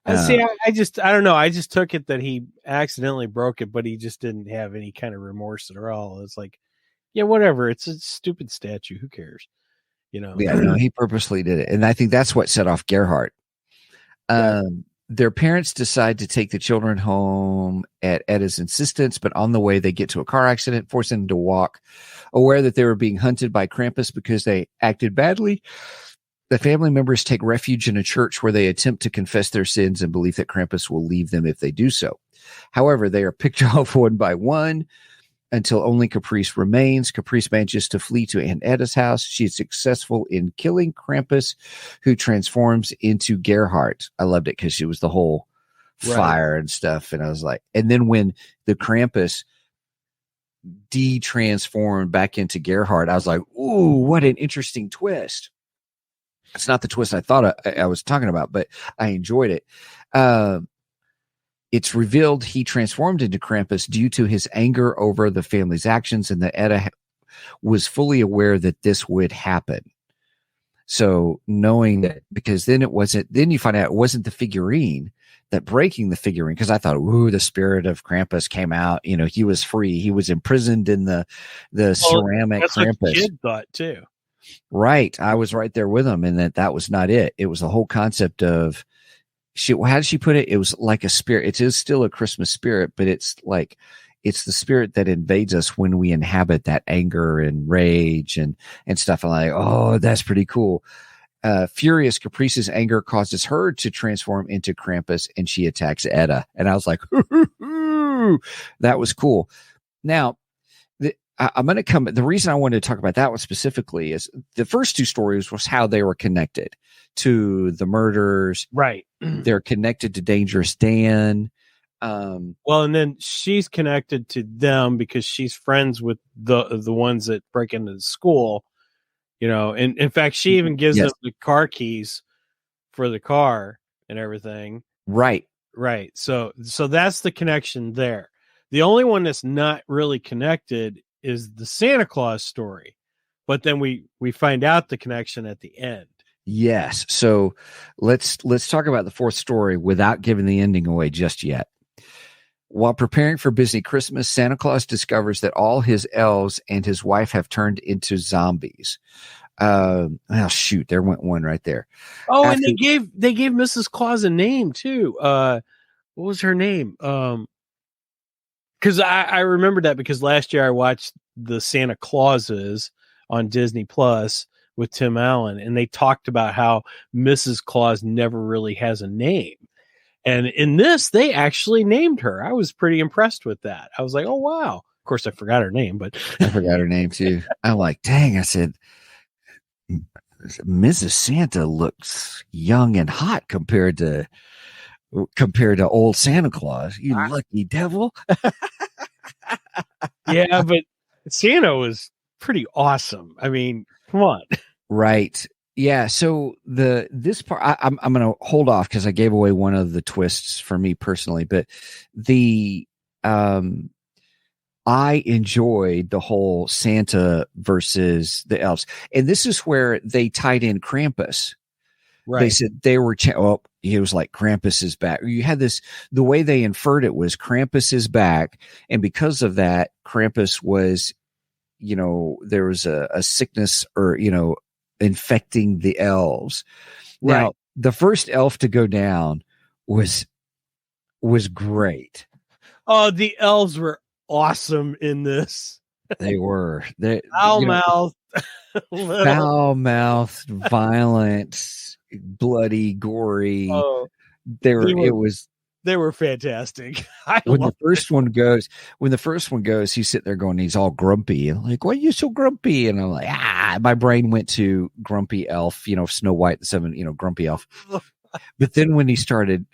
I don't know. I just took it that he accidentally broke it, but he just didn't have any kind of remorse at all. It's like, yeah, whatever. It's a stupid statue. Who cares? Yeah, no, he purposely did it, and I think that's what set off Gerhardt. Their parents decide to take the children home at Etta's insistence, but on the way they get to a car accident, forcing them to walk. Aware that they were being hunted by Krampus because they acted badly, the family members take refuge in a church where they attempt to confess their sins and believe that Krampus will leave them if they do so. However, they are picked off one by one until only Caprice remains. Caprice manages to flee to Aunt Etta's house. She is successful in killing Krampus, who transforms into Gerhardt. I loved it because she was the whole fire and stuff. And I was like, and then when the Krampus de-transformed back into Gerhardt, I was like, ooh, what an interesting twist. It's not the twist I thought I was talking about, but I enjoyed it. It's revealed he transformed into Krampus due to his anger over the family's actions, and that Etta was fully aware that this would happen. So knowing that, because then you find out it wasn't the figurine that breaking the figurine, because I thought, ooh, the spirit of Krampus came out. He was free. He was imprisoned in the ceramic that's Krampus. What the kid thought too. Right. I was right there with him, and that was not it. It was the whole concept of how did she put it? It was like a spirit. It is still a Christmas spirit, but it's the spirit that invades us when we inhabit that anger and rage and stuff. I'm like, oh, that's pretty cool. Furious, Caprice's anger causes her to transform into Krampus, and she attacks Etta. And I was like, that was cool. Now, I'm going to come. The reason I wanted to talk about that one specifically is the first two stories was how they were connected to the murders. Right. They're connected to Dangerous Dan. Well, and then she's connected to them because she's friends with the ones that break into the school, and in fact, she even gives them the car keys for the car and everything. Right. Right. So that's the connection there. The only one that's not really connected is the Santa Claus story, but then we find out the connection at the end. Yes. So let's talk about the fourth story without giving the ending away just yet. While preparing for busy Christmas, Santa Claus discovers that all his elves and his wife have turned into zombies. Oh shoot, there went one right there. Oh, and they gave Mrs. Claus a name too. What was her name? Because I remember that because last year I watched the Santa Clauses on Disney Plus with Tim Allen, and they talked about how Mrs. Claus never really has a name. And in this, they actually named her. I was pretty impressed with that. I was like, oh, wow. Of course, I forgot her name, but I forgot her name too. I'm like, dang, I said, Mrs. Santa looks young and hot compared to old Santa Claus. You lucky devil. Yeah, but Santa was pretty awesome. I mean, come on. Right. Yeah. So this part, I'm going to hold off because I gave away one of the twists for me personally, but I enjoyed the whole Santa versus the elves. And this is where they tied in Krampus. They said they were, he was like, Krampus is back. You had this, the way they inferred it was Krampus is back. And because of that, Krampus was, there was a sickness or, infecting the elves. Right. Now, the first elf to go down was great. Oh, the elves were awesome in this. They were. Foul-mouthed, foul-mouthed, violent, bloody, gory. Oh, they were fantastic. When the first one goes, he's sitting there going, he's all grumpy. And I'm like, why are you so grumpy? And I'm like, my brain went to grumpy elf, Snow White, the seven, grumpy elf. But then when he started,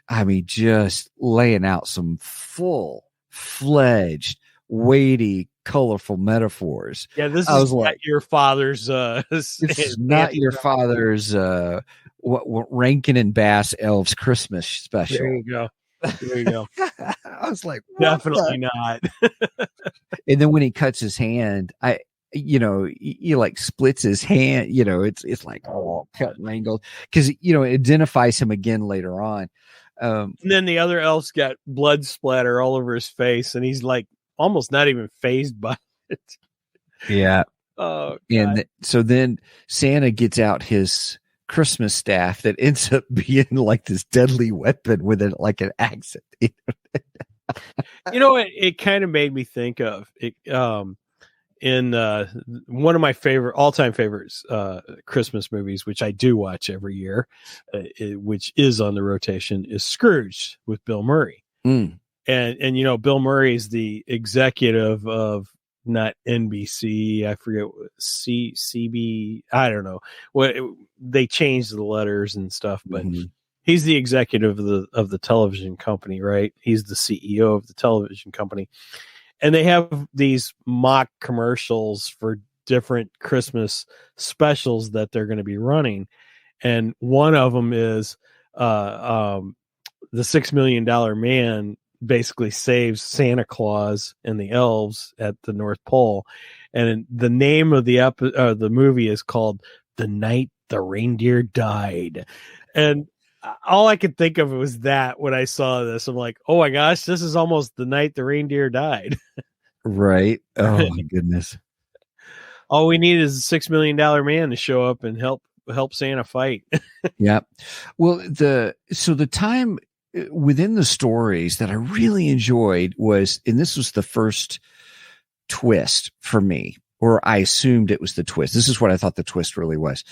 just laying out some full-fledged, weighty, colorful metaphors. Yeah, this is not your father's. This is not your father's. What Rankin and Bass Elves Christmas special. There you go. I was like, definitely not. And then when he cuts his hand, he like splits his hand. It's like cut and angled because it identifies him again later on. And then the other elves got blood splatter all over his face, and he's like almost not even fazed by it. Yeah. Oh, God. And so then Santa gets out his Christmas staff that ends up being like this deadly weapon with an axe. It kind of made me think of it. In one of my all-time favorites Christmas movies, which I do watch every year, which is on the rotation, is Scrooge with Bill Murray. And Bill Murray is the executive of not NBC, I forget, CB, I don't know what they changed the letters and stuff, but he's the executive of the television company, right? He's the CEO of the television company. And they have these mock commercials for different Christmas specials that they're going to be running. And one of them is the $6 Million Man basically saves Santa Claus and the elves at the North Pole. And the name of the movie is called The Night the Reindeer Died. And all I could think of was that when I saw this. I'm like, oh my gosh, this is almost The Night the Reindeer Died. Right. Oh my goodness. All we need is a $6 Million Man to show up and help Santa fight. Yeah. Well, the time within the stories that I really enjoyed was, and this was the first twist for me, or I assumed it was the twist. This is what I thought the twist really was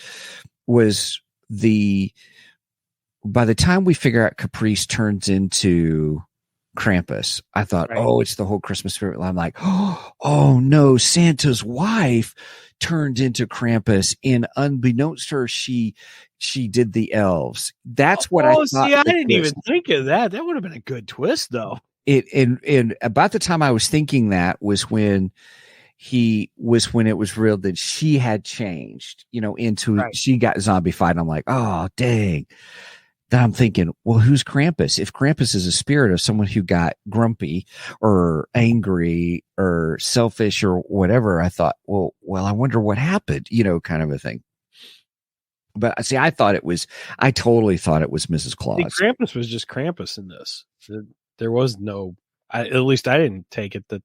by the time we figure out Caprice turns into Krampus, I thought, it's the whole Christmas spirit. I'm like, oh no, Santa's wife turned into Krampus, and unbeknownst to her, she did the elves. That's what I thought. See, I didn't even think of that. That would have been a good twist, though. And about the time I was thinking that was when it was revealed that she had changed, she got zombified. I'm like, oh dang. Then I'm thinking, well, who's Krampus? If Krampus is a spirit of someone who got grumpy or angry or selfish or whatever, I thought, well, I wonder what happened, kind of a thing. But see, I totally thought it was Mrs. Claus. See, Krampus was just Krampus in this. There was no, at least I didn't take it that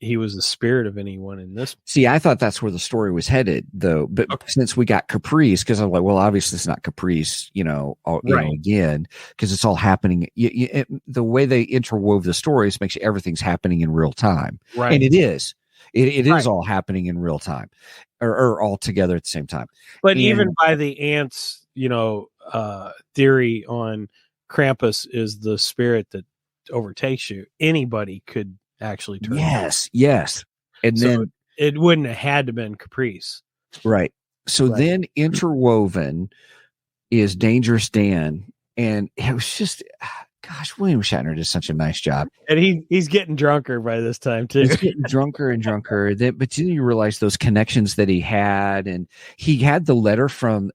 he was the spirit of anyone in this. See, I thought that's where the story was headed, though. But since we got Caprice, because I'm like, well, obviously it's not Caprice, again, because it's all happening. The way they interwove the stories makes everything's happening in real time, right? And it is. It is all happening in real time, or all together at the same time. But even by the ants, theory on Krampus is the spirit that overtakes you. Anybody could actually turn. Yes. And so then it wouldn't have had to been Caprice. Right. So then interwoven is Dangerous Dan. And it was just, gosh, William Shatner did such a nice job. And he's getting drunker by this time too. He's getting drunker and drunker. But then you realize those connections that he had, and he had the letter from,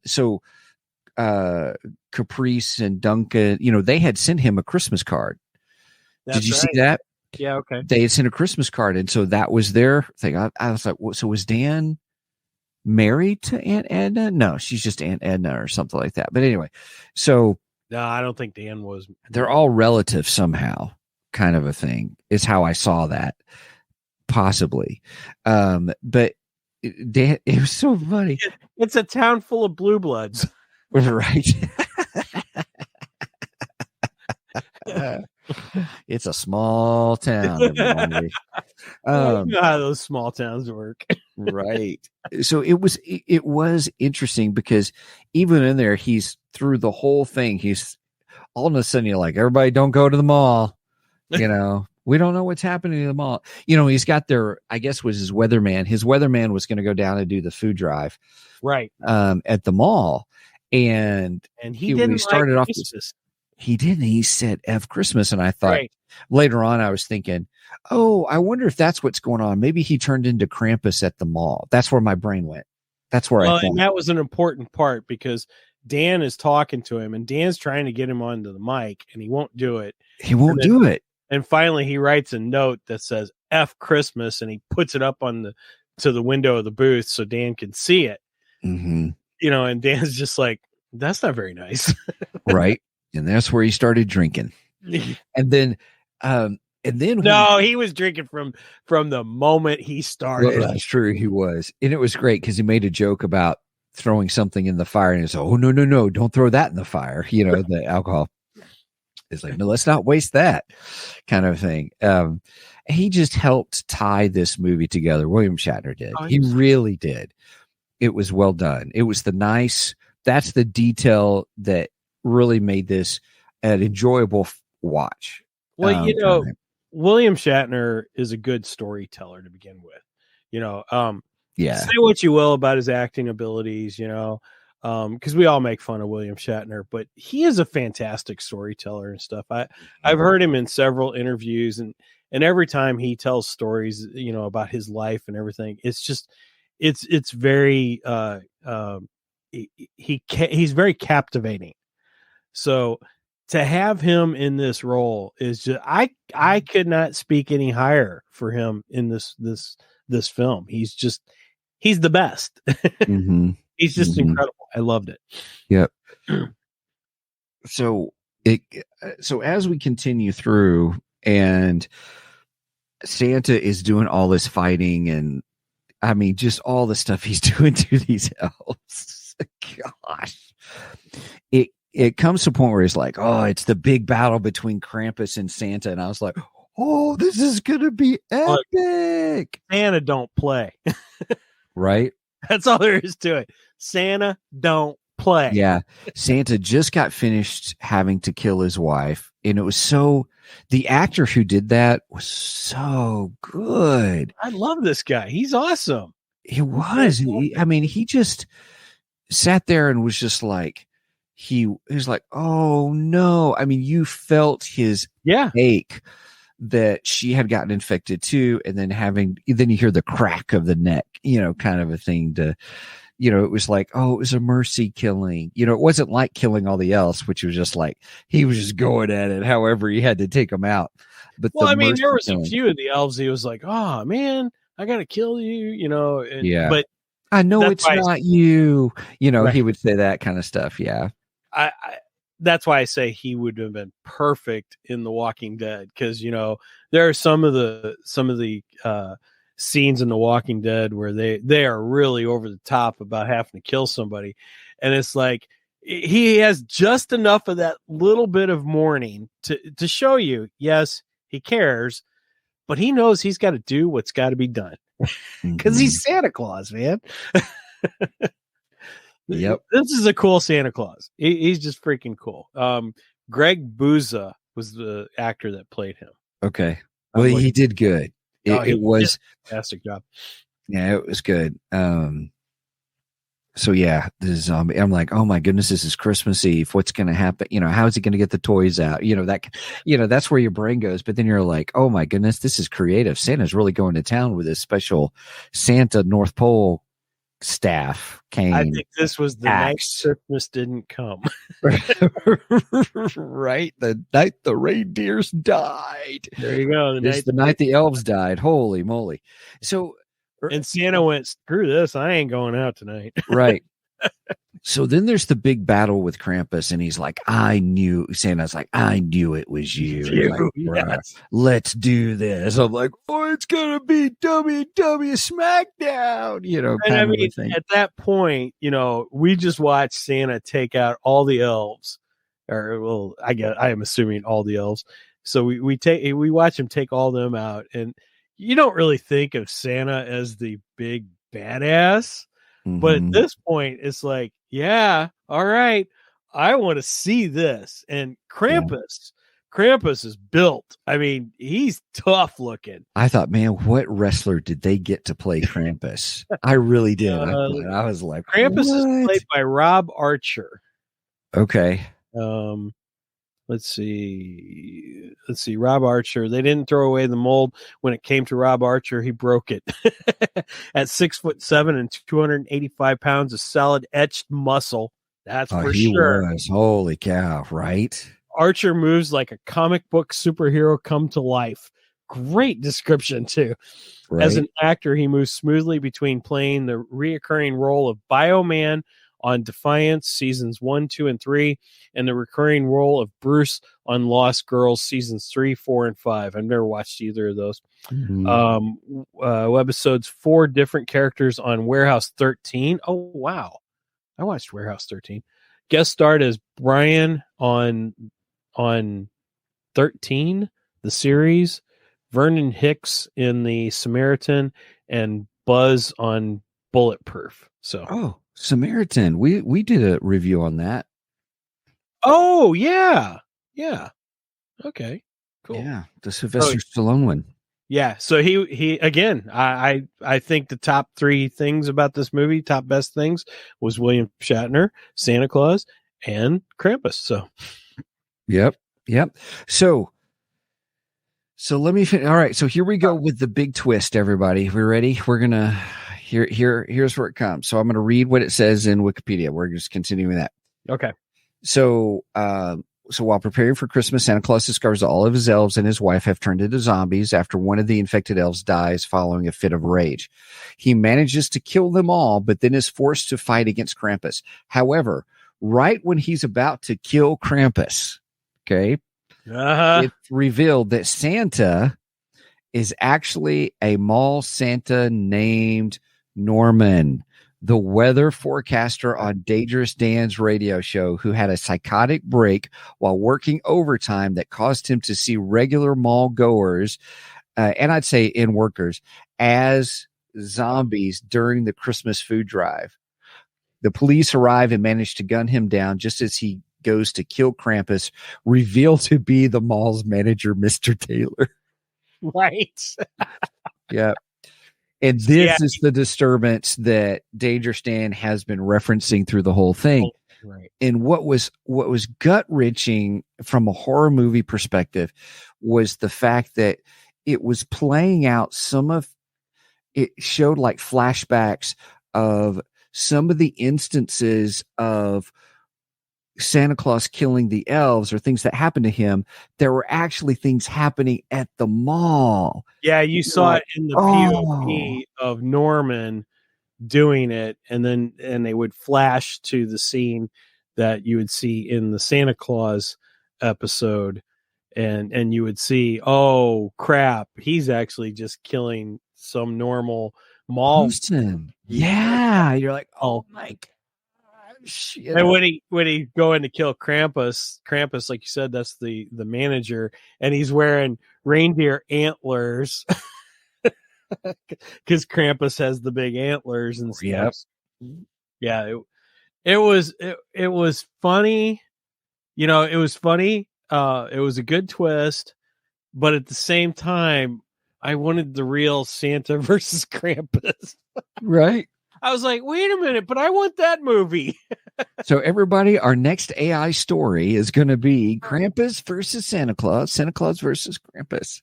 Caprice and Duncan, they had sent him a Christmas card. Did you see that? Yeah, okay. They had sent a Christmas card, and so that was their thing. I was like, so was Dan married to Aunt Edna. No, she's just Aunt Edna or something like that. But anyway, so No, I don't think Dan was. they're all relatives somehow, kind of a thing is how I saw that, possibly. But Dan, it was so funny. It's a town full of blue bloods. Right. It's a small town. Everybody. You know how those small towns work. Right. So it was interesting because even in there, he's through the whole thing. He's all of a sudden you're like, everybody don't go to the mall. You know, we don't know what's happening in the mall. You know, he's got their, I guess was his weatherman. His weatherman was going to go down and do the food drive. Right. At the mall. And he didn't started off. Christmas. He didn't. He said F Christmas. And I thought later on, I was thinking, oh, I wonder if that's what's going on. Maybe he turned into Krampus at the mall. That's where my brain went. That's where I thought. And that was an important part because Dan is talking to him and Dan's trying to get him onto the mic and he won't do it. He won't do it. And finally he writes a note that says F Christmas and he puts it up on to the window of the booth so Dan can see it. Mm-hmm. You know, and Dan's just like, that's not very nice. Right. And that's where he started drinking. And then no, he was drinking from the moment he started. Well, that's true. He was. And it was great because he made a joke about throwing something in the fire and he said, oh, no, don't throw that in the fire. You know, the alcohol. It's like, no, let's not waste that kind of thing. He just helped tie this movie together. William Shatner did. He really did. It was well done. It was that's the detail that really made this an enjoyable watch. Well, you know, William Shatner is a good storyteller to begin with. You know, say what you will about his acting abilities, you know, because we all make fun of William Shatner, but he is a fantastic storyteller and stuff. I've heard him in several interviews, and every time he tells stories, you know, about his life and everything, it's just it's very he's very captivating. So to have him in this role is just I could not speak any higher for him in this film. He's the best. Mm-hmm. He's just incredible. I loved it. Yep. So as we continue through and Santa is doing all this fighting and I mean just all the stuff he's doing to these elves. Gosh. It comes to a point where he's like, oh, it's the big battle between Krampus and Santa. And I was like, oh, this is going to be epic. Santa don't play. Right? That's all there is to it. Santa don't play. Yeah. Santa just got finished having to kill his wife. And it was the actor who did that was so good. I love this guy. He's awesome. He was. He just sat there and was just like, he was like, oh no. I mean, you felt his ache that she had gotten infected too. And then you hear the crack of the neck, you know, kind of a thing it was like, oh, it was a mercy killing. You know, it wasn't like killing all the elves, which was just like, he was just going at it. However, he had to take them out. But there was a few of the elves. He was like, oh man, I got to kill you, you know? And, but I know it's not you, you know, right. He would say that kind of stuff. Yeah. That's why I say he would have been perfect in The Walking Dead. Cause you know, there are some of the scenes in The Walking Dead where they are really over the top about having to kill somebody. And it's like, he has just enough of that little bit of mourning to show you, yes, he cares, but he knows he's got to do what's got to be done because he's Santa Claus, man. Yep. This is a cool Santa Claus. He's just freaking cool. Greg Booza was the actor that played him. Okay. Well, he did good. It was fantastic job. Yeah, it was good. So yeah, the zombie. I'm like, oh my goodness, this is Christmas Eve. What's going to happen? You know, how is he going to get the toys out? You know, that's where your brain goes. But then you're like, oh my goodness, this is creative. Santa's really going to town with his special Santa North Pole staff cane. I think this was the night Christmas didn't come. Right, the night the reindeers died. There you go. The night the elves died. Holy moly! So And Santa went, screw this, I ain't going out tonight. Right. So then there's the big battle with Krampus, and he's like, Santa's like, I knew it was you. Like, Yes. let's do this. I'm like, oh, it's going to be WW SmackDown, And I mean, at that point, we just watched Santa take out all the elves, or well, I am assuming all the elves. So we watch him take all them out, and you don't really think of Santa as the big badass. But at this point, it's like, yeah, all right, I want to see this. And Krampus is built. I mean, he's tough looking. I thought, man, what wrestler did they get to play Krampus? I really did. I was like, Krampus is played by Rob Archer. Okay. Let's see. Rob Archer. They didn't throw away the mold when it came to Rob Archer. He broke it at 6'7" and 285 pounds of solid etched muscle. That's for sure. Was. Holy cow! Right. Archer moves like a comic book superhero come to life. Great description too. Right. As an actor, he moves smoothly between playing the reoccurring role of Bioman on Defiance seasons 1, 2, and 3, and the recurring role of Bruce on Lost Girls seasons 3, 4, and 5. I've never watched either of those. Webisodes 4 different characters on Warehouse 13. Oh wow, I watched Warehouse 13. Guest starred as Brian on 13, the series. Vernon Hicks in the Samaritan, and Buzz on Bulletproof. So Samaritan. We did a review on that. Oh, yeah. Okay, cool. Yeah, the Sylvester Stallone one. Yeah, so he again, I think the top 3 things about this movie, top best things, was William Shatner, Santa Claus, and Krampus. So Yep. So let me finish. All right, so here we go with the big twist, everybody. We ready? We're gonna here's where it comes. So I'm going to read what it says in Wikipedia. We're just continuing that. Okay. So while preparing for Christmas, Santa Claus discovers that all of his elves and his wife have turned into zombies after one of the infected elves dies following a fit of rage. He manages to kill them all, but then is forced to fight against Krampus. However, right when he's about to kill Krampus, it's revealed that Santa is actually a mall Santa named Norman, the weather forecaster on Dangerous Dan's radio show, who had a psychotic break while working overtime that caused him to see regular mall goers, and I'd say in workers, as zombies during the Christmas food drive. The police arrive and manage to gun him down just as he goes to kill Krampus, revealed to be the mall's manager, Mr. Taylor. Right. Yeah. And this is the disturbance that Dangerous Dan has been referencing through the whole thing. Right. And what was gut-wrenching from a horror movie perspective was the fact that it was playing out it showed like flashbacks of some of the instances of Santa Claus killing the elves or things that happened to him. There were actually things happening at the mall. Yeah, you saw it in the POV of Norman doing it, and they would flash to the scene that you would see in the Santa Claus episode, and you would see, oh crap, he's actually just killing some normal mall person. Yeah, you're like, oh my god. And when he go in to kill Krampus, like you said, that's the manager, and he's wearing reindeer antlers because Krampus has the big antlers and stuff. Yep. Yeah, it was funny. It was funny. It was a good twist, but at the same time, I wanted the real Santa versus Krampus. Right. I was like, wait a minute, but I want that movie. So everybody, our next AI story is going to be Krampus versus Santa Claus versus Krampus.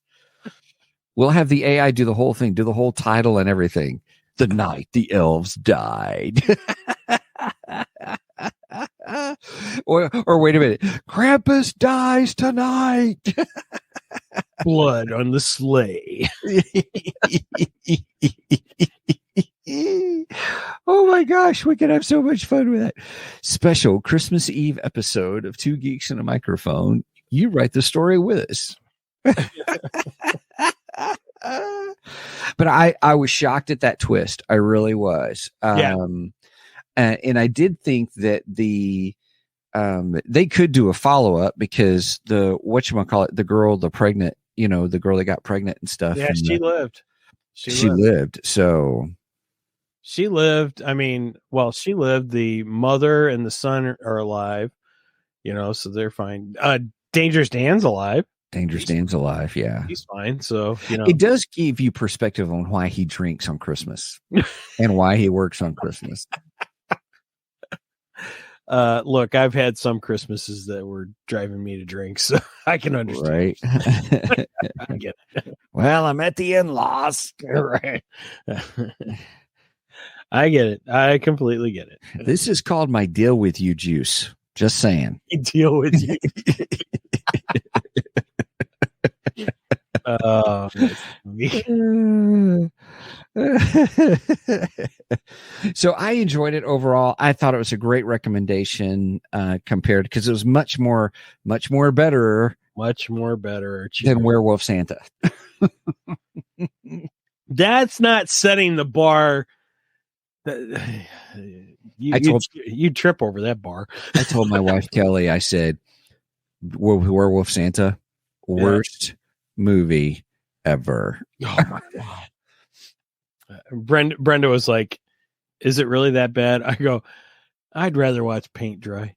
We'll have the AI do the whole thing, do the whole title and everything. The night the elves died. or wait a minute. Krampus dies tonight. Blood on the sleigh. my gosh, we could have so much fun with that. Special Christmas Eve episode of Two Geeks and a Microphone. You write the story with us. But I was shocked at that twist. I really was. And I did think that they could do a follow-up because the girl that got pregnant and stuff. Yeah, she lived. She lived. So she lived. I mean, she lived. The mother and the son are alive, so they're fine. Dangerous Dan's alive. Dan's alive. Yeah. He's fine. So, it does give you perspective on why he drinks on Christmas and why he works on Christmas. Look, I've had some Christmases that were driving me to drink, so I can understand. Right. I get it. Well, I'm at the in-laws. Right. I get it. I completely get it. This is called my deal with you juice. Just saying. Deal with you. So I enjoyed it overall. I thought it was a great recommendation compared because it was much more better than Werewolf Santa. That's not setting the bar. You trip over that bar. I told my wife Kelly, I said, Werewolf Santa, worst movie ever. Oh my god. Brenda was like, is it really that bad? I go, I'd rather watch paint dry.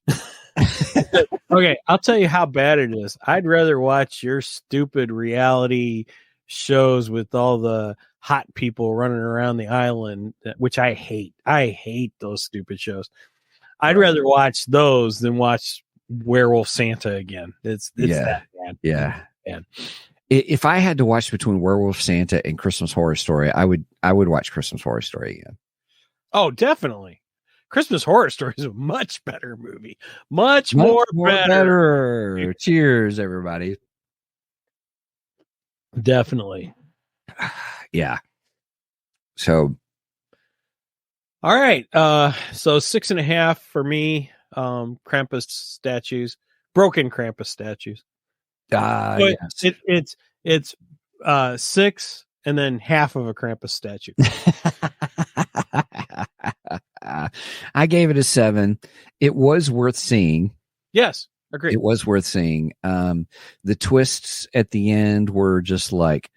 Okay, I'll tell you how bad it is. I'd rather watch your stupid reality shows with all the hot people running around the island, which I hate. I hate those stupid shows. I'd rather watch those than watch Werewolf Santa again. It's that bad. Yeah. Man. If I had to watch between Werewolf Santa and Christmas Horror Story, I would watch Christmas Horror Story again. Oh, definitely. Christmas Horror Story is a much better movie. Much more better. Cheers, everybody. Definitely. Yeah. So. All right. So 6.5 for me. Krampus statues. Broken Krampus statues. Yes. It's 6 and then half of a Krampus statue. I gave it a 7. It was worth seeing. Yes, agreed. It was worth seeing. The twists at the end were just like,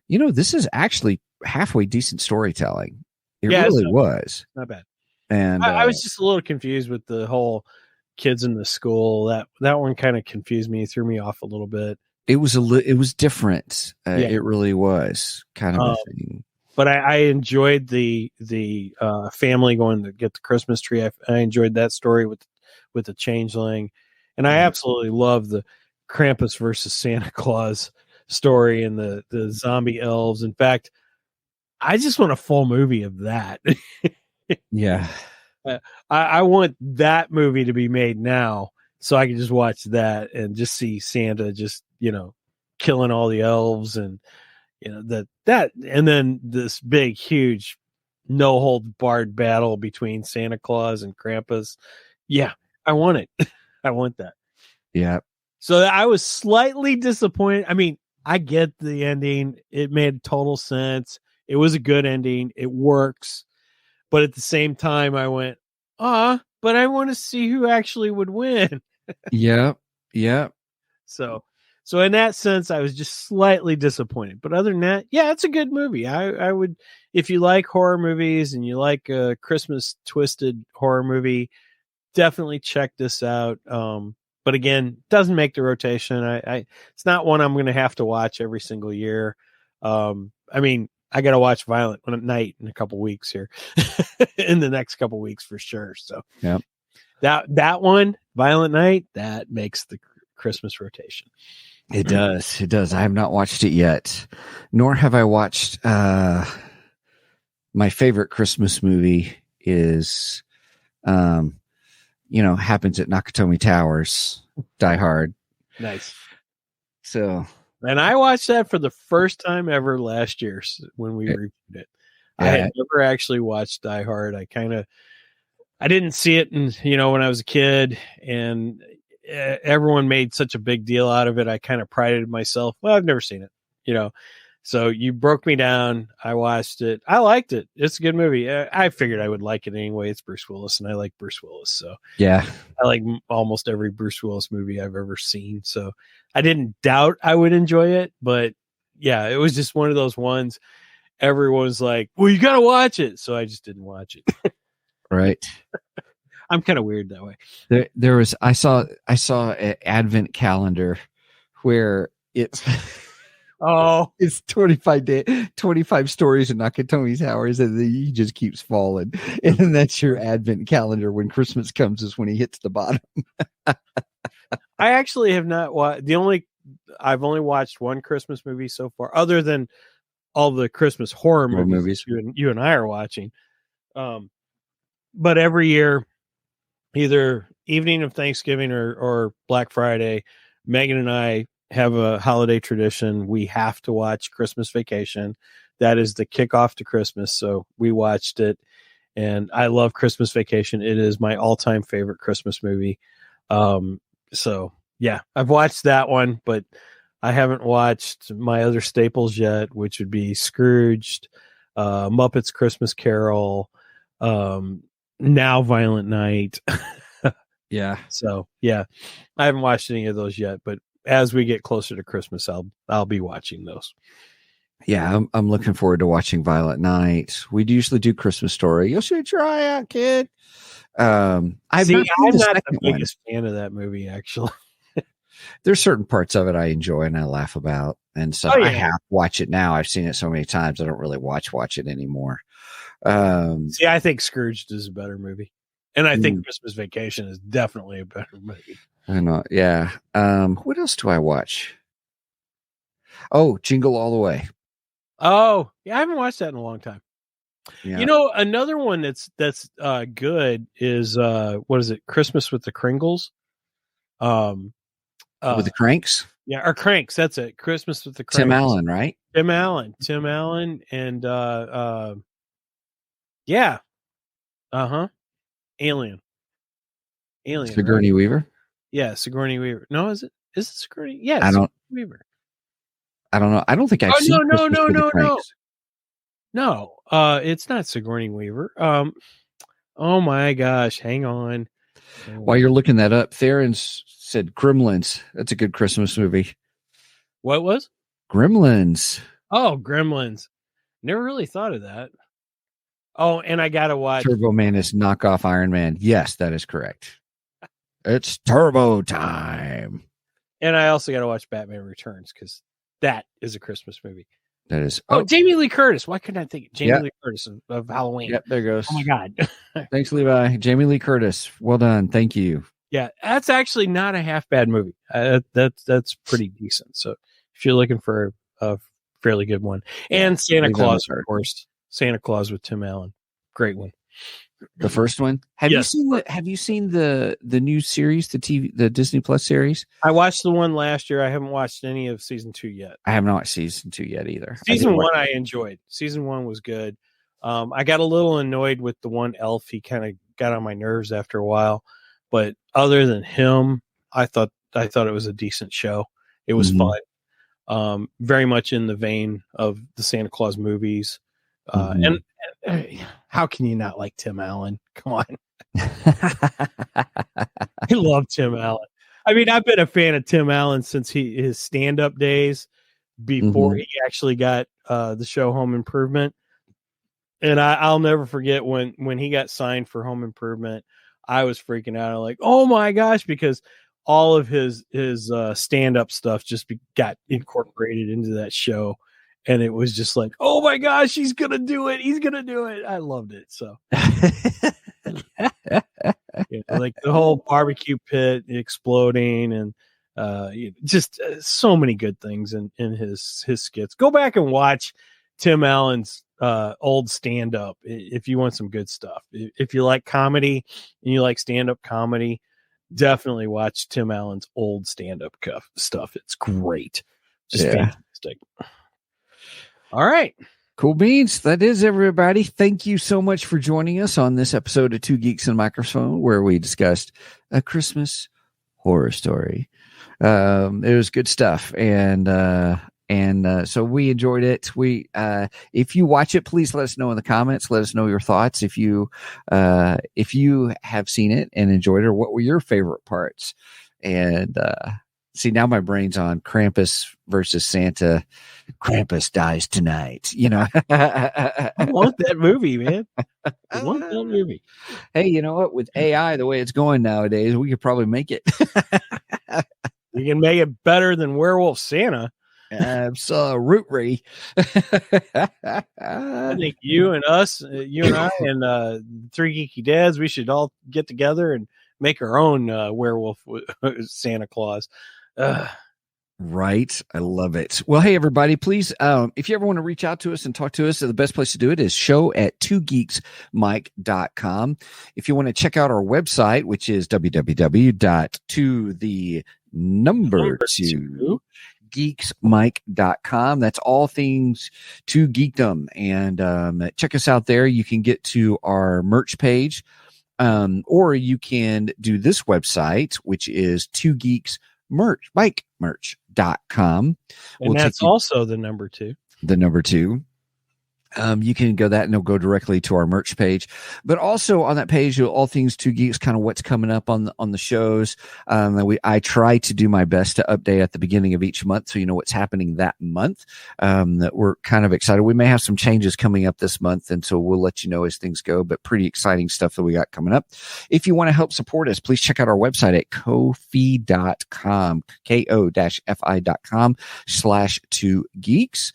this is actually halfway decent storytelling. It really was. Not bad. And I was just a little confused with the whole kids in the school. That one kind of confused me, threw me off a little bit. It was different. It really was kind of a thing. But I enjoyed the family going to get the Christmas tree. I enjoyed that story with the changeling, and I absolutely love the Krampus versus Santa Claus story and the zombie elves. In fact, I just want a full movie of that. Yeah. I want that movie to be made now so I can just watch that and just see Santa just, killing all the elves and, that, and then this big, huge, no holds barred battle between Santa Claus and Krampus. Yeah, I want it. I want that. Yeah. So I was slightly disappointed. I mean, I get the ending. It made total sense. It was a good ending. It works. But at the same time, I went, but I want to see who actually would win. Yeah. Yeah. So in that sense, I was just slightly disappointed. But other than that, yeah, it's a good movie. I would, if you like horror movies and you like a Christmas twisted horror movie, definitely check this out. But again, doesn't make the rotation. It's not one I'm going to have to watch every single year. I mean, I got to watch Violent Night in a couple weeks here, in the next couple weeks for sure. So yeah, that one, Violent Night, that makes the Christmas rotation. It does. It does. I have not watched it yet, nor have I watched. My favorite Christmas movie is, happens at Nakatomi Towers, Die Hard. Nice. So. And I watched that for the first time ever last year when we reviewed it. I had never actually watched Die Hard. I kind of I didn't see it, when I was a kid, and everyone made such a big deal out of it. I kind of prided myself. Well, I've never seen it, So you broke me down. I watched it. I liked it. It's a good movie. I figured I would like it anyway. It's Bruce Willis, and I like Bruce Willis. So yeah, I like almost every Bruce Willis movie I've ever seen. So I didn't doubt I would enjoy it, but yeah, it was just one of those ones. Everyone's like, well, you got to watch it. So I just didn't watch it. right. I'm kind of weird that way. There was, I saw an advent calendar where it's, it's 25 stories of Nakatomi Towers, and then he just keeps falling. And then that's your advent calendar. When Christmas comes is when he hits the bottom. I actually have not watched I've only watched one Christmas movie so far, other than all the Christmas horror movies you and I are watching. But every year, either evening of Thanksgiving or Black Friday, Megan and I have a holiday tradition. We have to watch Christmas Vacation. That is the kickoff to Christmas. So we watched it, and I love Christmas Vacation. It is my all-time favorite Christmas movie. So yeah, I've watched that one, but I haven't watched my other staples yet, which would be Scrooged, Muppets Christmas Carol, Now Violent Night. Yeah. So yeah, I haven't watched any of those yet, but as we get closer to Christmas, I'll be watching those. Yeah, I'm looking forward to watching Violent Night. We usually do Christmas Story. You should try out, kid. I'm not the biggest fan of that movie, actually. There's certain parts of it I enjoy and I laugh about, and so I have to watch it now. I've seen it so many times I don't really watch it anymore. I think Scrooged is a better movie, and I think Christmas Vacation is definitely a better movie. I know, yeah. What else do I watch? Oh, Jingle All the Way. Oh, yeah, I haven't watched that in a long time. Yeah. Another one that's good is what is it? Christmas with the Kringles. With the Cranks? Yeah, or Cranks, that's it. Christmas with the Cranks. Tim Allen, right? Tim Allen, and yeah. Alien. Sigourney Weaver? Yeah, Sigourney Weaver. No, is it Sigourney? Yeah, Weaver. I don't know. I don't think I've seen No, it's not Sigourney Weaver. Oh my gosh, hang on. While you're looking that up, Theron said Gremlins. That's a good Christmas movie. What was? Gremlins. Oh, Gremlins. Never really thought of that. Oh, and I gotta watch Turbo Man is knockoff Iron Man. Yes, that is correct. It's Turbo time. And I also gotta watch Batman Returns, because that is a Christmas movie. That is. Oh, Jamie Lee Curtis. Why couldn't I think Jamie Lee Curtis of Halloween? Yep, there goes. Oh my God. Thanks, Levi. Jamie Lee Curtis. Well done. Thank you. Yeah, that's actually not a half bad movie. That's pretty decent. So if you're looking for a fairly good one, and Santa Claus, of course, Santa Claus with Tim Allen, great one. The first one. Have you seen the new series, the Disney Plus series? I watched the one last year. I haven't watched any of season 2 yet. I have not watched season 2 yet either. Season 1 I enjoyed. Season 1 was good. I got a little annoyed with the one elf. He kind of got on my nerves after a while, but other than him, I thought it was a decent show. It was fun. Very much in the vein of the Santa Claus movies. And how can you not like Tim Allen? Come on. I love Tim Allen. I mean, I've been a fan of Tim Allen since his stand-up days, before he actually got the show Home Improvement. And I'll never forget when he got signed for Home Improvement, I was freaking out. I'm like, oh my gosh, because all of his stand-up stuff just got incorporated into that show. And it was just like, oh my gosh, he's going to do it. He's going to do it. I loved it. So like the whole barbecue pit exploding, and just so many good things in his skits. Go back and watch Tim Allen's old stand-up if you want some good stuff. If you like comedy and you like stand-up comedy, definitely watch Tim Allen's old stand-up stuff. It's great. Just fantastic. All right. Cool beans. That is everybody. Thank you so much for joining us on this episode of Two Geeks and a Microphone, where we discussed a Christmas horror story. It was good stuff. And so we enjoyed it. If you watch it, please let us know in the comments. Let us know your thoughts. If you have seen it and enjoyed it, or what were your favorite parts? And, see, now my brain's on Krampus versus Santa. Krampus dies tonight. I want that movie, man. I want that movie. Hey, you know what? With AI, the way it's going nowadays, we could probably make it. You can make it better than Werewolf Santa. Absolutely. I think you and I, and Three Geeky Dads, we should all get together and make our own werewolf Santa Claus. Right. I love it. Well, hey, everybody, please, if you ever want to reach out to us and talk to us, the best place to do it is show@twogeeksmike.com. If you want to check out our website, which is www.geeksmike.com. That's all things to geekdom. And check us out there. You can get to our merch page, or you can do this website, which is twogeeksmike.com. And that's also the number 2. The number 2. You can go that and it'll go directly to our merch page, but also on that page, all things Two Geeks, kind of what's coming up on the shows. I try to do my best to update at the beginning of each month, so you know what's happening that month. That we're kind of excited. We may have some changes coming up this month, and so we'll let you know as things go. But pretty exciting stuff that we got coming up. If you want to help support us, please check out our website at ko-fi.com, ko-fi.com/2geeks,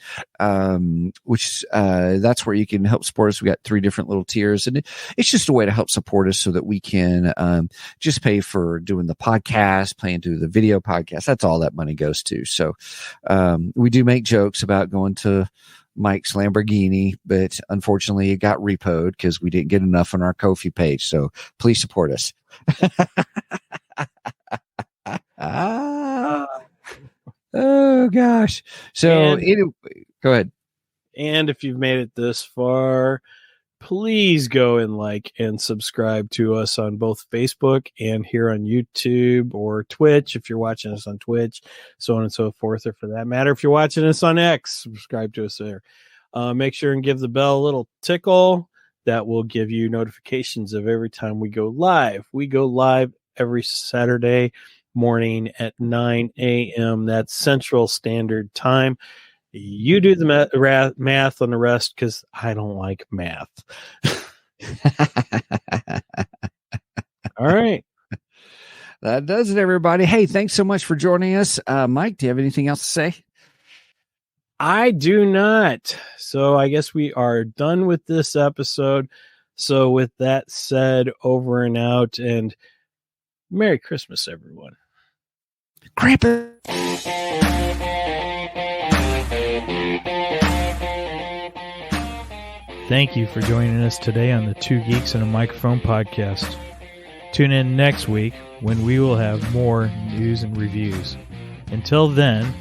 which that's where you can help support us. We got 3 different little tiers, and it's just a way to help support us so that we can just pay for doing the podcast, paying to the video podcast. That's all that money goes to. So we do make jokes about going to Mike's Lamborghini, but unfortunately it got repoed because we didn't get enough on our Ko-fi page. So please support us. Oh gosh. So go ahead. And if you've made it this far, please go and like and subscribe to us on both Facebook and here on YouTube or Twitch if you're watching us on Twitch, so on and so forth. Or for that matter, if you're watching us on X, subscribe to us there. Make sure and give the bell a little tickle. That will give you notifications of every time we go live. We go live every Saturday morning at 9 a.m. That's Central Standard Time. You do the math on the rest, because I don't like math. All right. That does it, everybody. Hey, thanks so much for joining us. Mike, do you have anything else to say? I do not. So I guess we are done with this episode. So with that said, over and out, and Merry Christmas, everyone. Krampus. Thank you for joining us today on the Two Geeks and a Microphone podcast. Tune in next week when we will have more news and reviews. Until then,